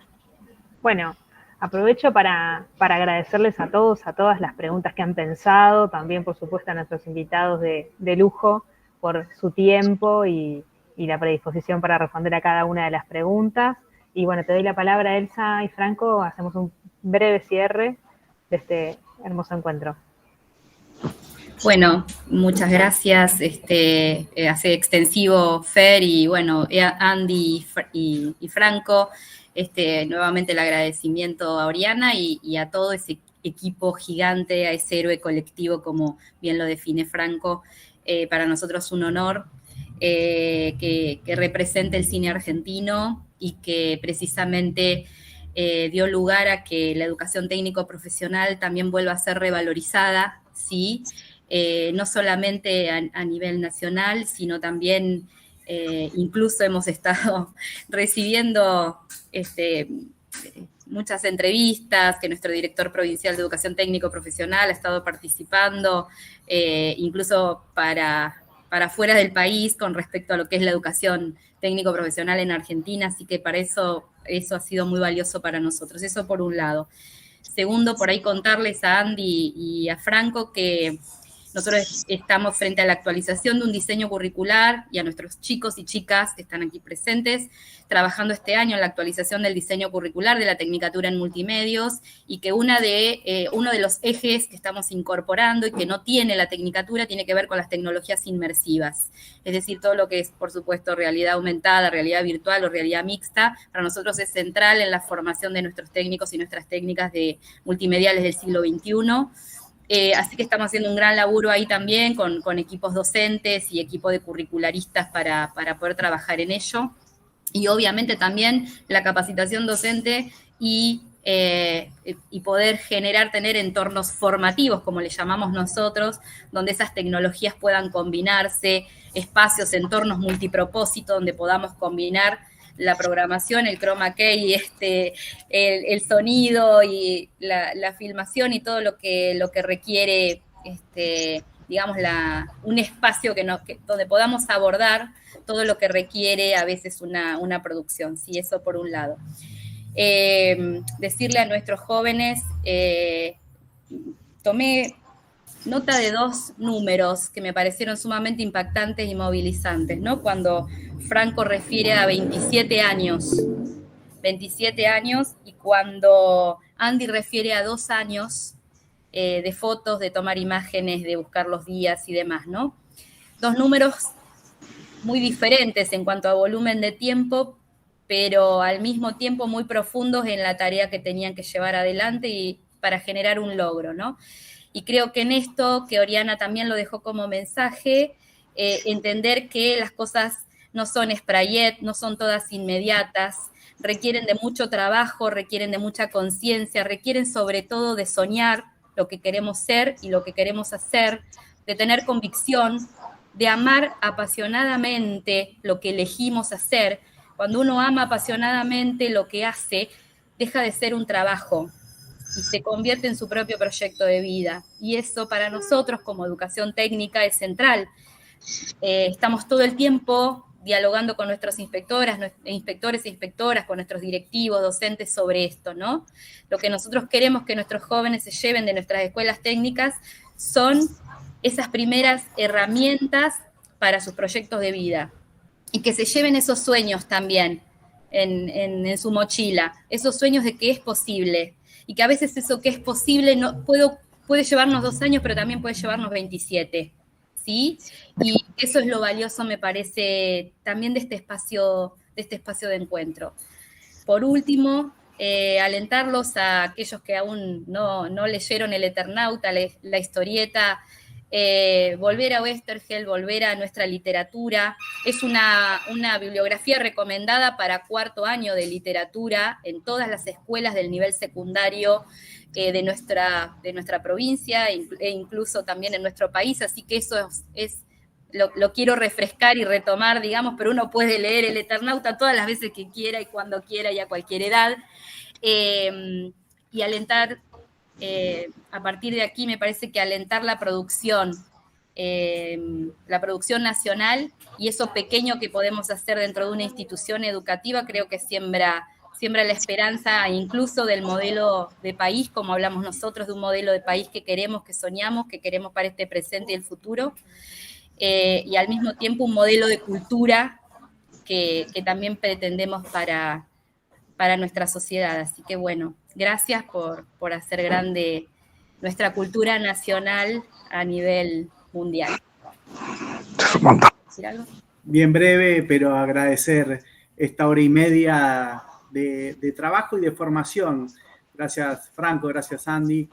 Bueno, aprovecho para agradecerles a todos, a todas las preguntas que han pensado, también por supuesto a nuestros invitados de lujo por su tiempo y la predisposición para responder a cada una de las preguntas. Y bueno, te doy la palabra, Elsa y Franco, hacemos un breve cierre de este hermoso encuentro. Bueno, muchas gracias. Hace extensivo Fer y bueno, Andy y Franco. Nuevamente el agradecimiento a Oriana y a todo ese equipo gigante, a ese héroe colectivo, como bien lo define Franco. Para nosotros un honor que represente el cine argentino y que precisamente dio lugar a que la educación técnico-profesional también vuelva a ser revalorizada, ¿sí? No solamente a nivel nacional, sino también incluso hemos estado recibiendo muchas entrevistas que nuestro director provincial de educación técnico-profesional ha estado participando, incluso para fuera del país con respecto a lo que es la educación técnico-profesional en Argentina, así que para eso ha sido muy valioso para nosotros. Eso por un lado. Segundo, por ahí contarles a Andy y a Franco que nosotros estamos frente a la actualización de un diseño curricular y a nuestros chicos y chicas que están aquí presentes, trabajando este año en la actualización del diseño curricular de la Tecnicatura en Multimedios y que uno de los ejes que estamos incorporando y que no tiene la Tecnicatura tiene que ver con las tecnologías inmersivas. Es decir, todo lo que es, por supuesto, realidad aumentada, realidad virtual o realidad mixta, para nosotros es central en la formación de nuestros técnicos y nuestras técnicas de multimediales del siglo XXI. Así que estamos haciendo un gran laburo ahí también con equipos docentes y equipo de curricularistas para poder trabajar en ello. Y obviamente también la capacitación docente y poder tener entornos formativos, como le llamamos nosotros, donde esas tecnologías puedan combinarse, espacios, entornos multipropósito, donde podamos combinar la programación, el chroma key, el sonido y la filmación y todo lo que requiere, digamos, un espacio donde podamos abordar todo lo que requiere a veces una producción. Sí, eso por un lado. Decirle a nuestros jóvenes, tomé nota de 2 números que me parecieron sumamente impactantes y movilizantes, ¿no? Cuando Franco refiere a 27 años, y cuando Andy refiere a 2 años de fotos, de tomar imágenes, de buscar los días y demás, ¿no? 2 números muy diferentes en cuanto a volumen de tiempo, pero al mismo tiempo muy profundos en la tarea que tenían que llevar adelante y para generar un logro, ¿no? Y creo que en esto, que Oriana también lo dejó como mensaje, entender que las cosas no son sprayet, no son todas inmediatas, requieren de mucho trabajo, requieren de mucha conciencia, requieren sobre todo de soñar lo que queremos ser y lo que queremos hacer, de tener convicción, de amar apasionadamente lo que elegimos hacer. Cuando uno ama apasionadamente lo que hace, deja de ser un trabajo y se convierte en su propio proyecto de vida. Y eso para nosotros como educación técnica es central. Estamos todo el tiempo dialogando con nuestros inspectores e inspectoras, con nuestros directivos, docentes sobre esto, ¿no? Lo que nosotros queremos que nuestros jóvenes se lleven de nuestras escuelas técnicas son esas primeras herramientas para sus proyectos de vida y que se lleven esos sueños también en su mochila, esos sueños de que es posible y que a veces eso que es posible puede llevarnos 2 años, pero también puede llevarnos 27, ¿sí? Y eso es lo valioso, me parece, también de este espacio de encuentro. Por último, alentarlos a aquellos que aún no leyeron El Eternauta, la historieta, volver a Oesterheld, volver a nuestra literatura. Es una bibliografía recomendada para 4º año de literatura en todas las escuelas del nivel secundario de nuestra provincia e incluso también en nuestro país, así que eso es lo quiero refrescar y retomar, digamos, pero uno puede leer El Eternauta todas las veces que quiera y cuando quiera y a cualquier edad. Y alentar, a partir de aquí me parece que alentar la producción nacional y eso pequeño que podemos hacer dentro de una institución educativa, creo que siembra la esperanza incluso del modelo de país, como hablamos nosotros, de un modelo de país que queremos, que soñamos, que queremos para este presente y el futuro, y al mismo tiempo un modelo de cultura que también pretendemos para nuestra sociedad. Así que bueno, gracias por hacer grande nuestra cultura nacional a nivel mundial. ¿Decir algo? Bien breve, pero agradecer esta hora y media de trabajo y de formación. Gracias Franco, gracias Andy,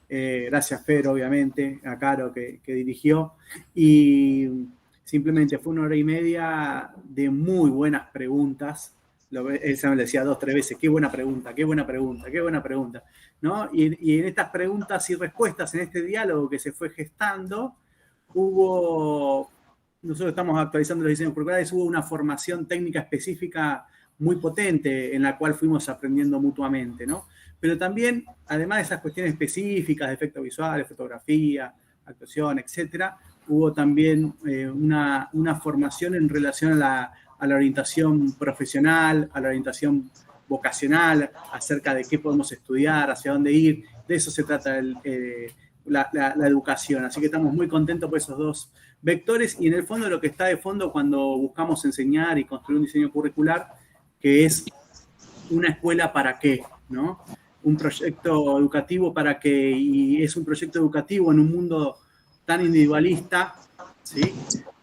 gracias Fer, obviamente, a Caro que dirigió. Y simplemente fue una hora y media de muy buenas preguntas. Él se me decía 2 o 3 veces, qué buena pregunta, qué buena pregunta, qué buena pregunta, ¿no? Y en estas preguntas y respuestas, en este diálogo que se fue gestando, nosotros estamos actualizando los diseños curriculares, hubo una formación técnica específica muy potente en la cual fuimos aprendiendo mutuamente, ¿no? Pero también, además de esas cuestiones específicas de efectos visuales, fotografía, actuación, etcétera, hubo también una formación en relación a la orientación profesional, a la orientación vocacional, acerca de qué podemos estudiar, hacia dónde ir. De eso se trata la educación. Así que estamos muy contentos por esos 2 vectores y en el fondo lo que está de fondo cuando buscamos enseñar y construir un diseño curricular, que es una escuela para qué, ¿no? Un proyecto educativo para qué, y es un proyecto educativo en un mundo tan individualista, ¿sí?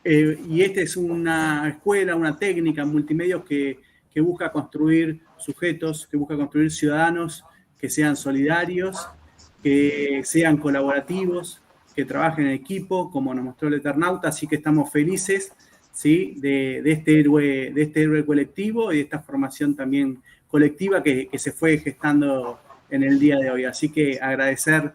Y esta es una escuela, una técnica multimedia que busca construir sujetos, que busca construir ciudadanos que sean solidarios, que sean colaborativos, que trabajen en equipo, como nos mostró el Eternauta, así que estamos felices, ¿sí? de este héroe colectivo y de esta formación también colectiva que se fue gestando en el día de hoy. Así que agradecer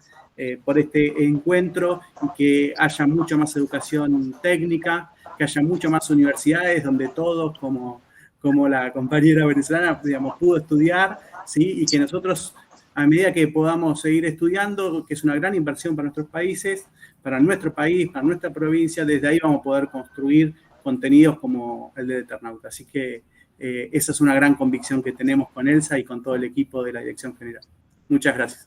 por este encuentro y que haya mucha más educación técnica, que haya muchas más universidades donde todos, como la compañera venezolana, digamos, pudo estudiar, ¿sí? Y que nosotros, a medida que podamos seguir estudiando, que es una gran inversión para nuestros países, para nuestro país, para nuestra provincia, desde ahí vamos a poder construir contenidos como el de Eternauta. Así que esa es una gran convicción que tenemos con Elsa y con todo el equipo de la Dirección General. Muchas gracias.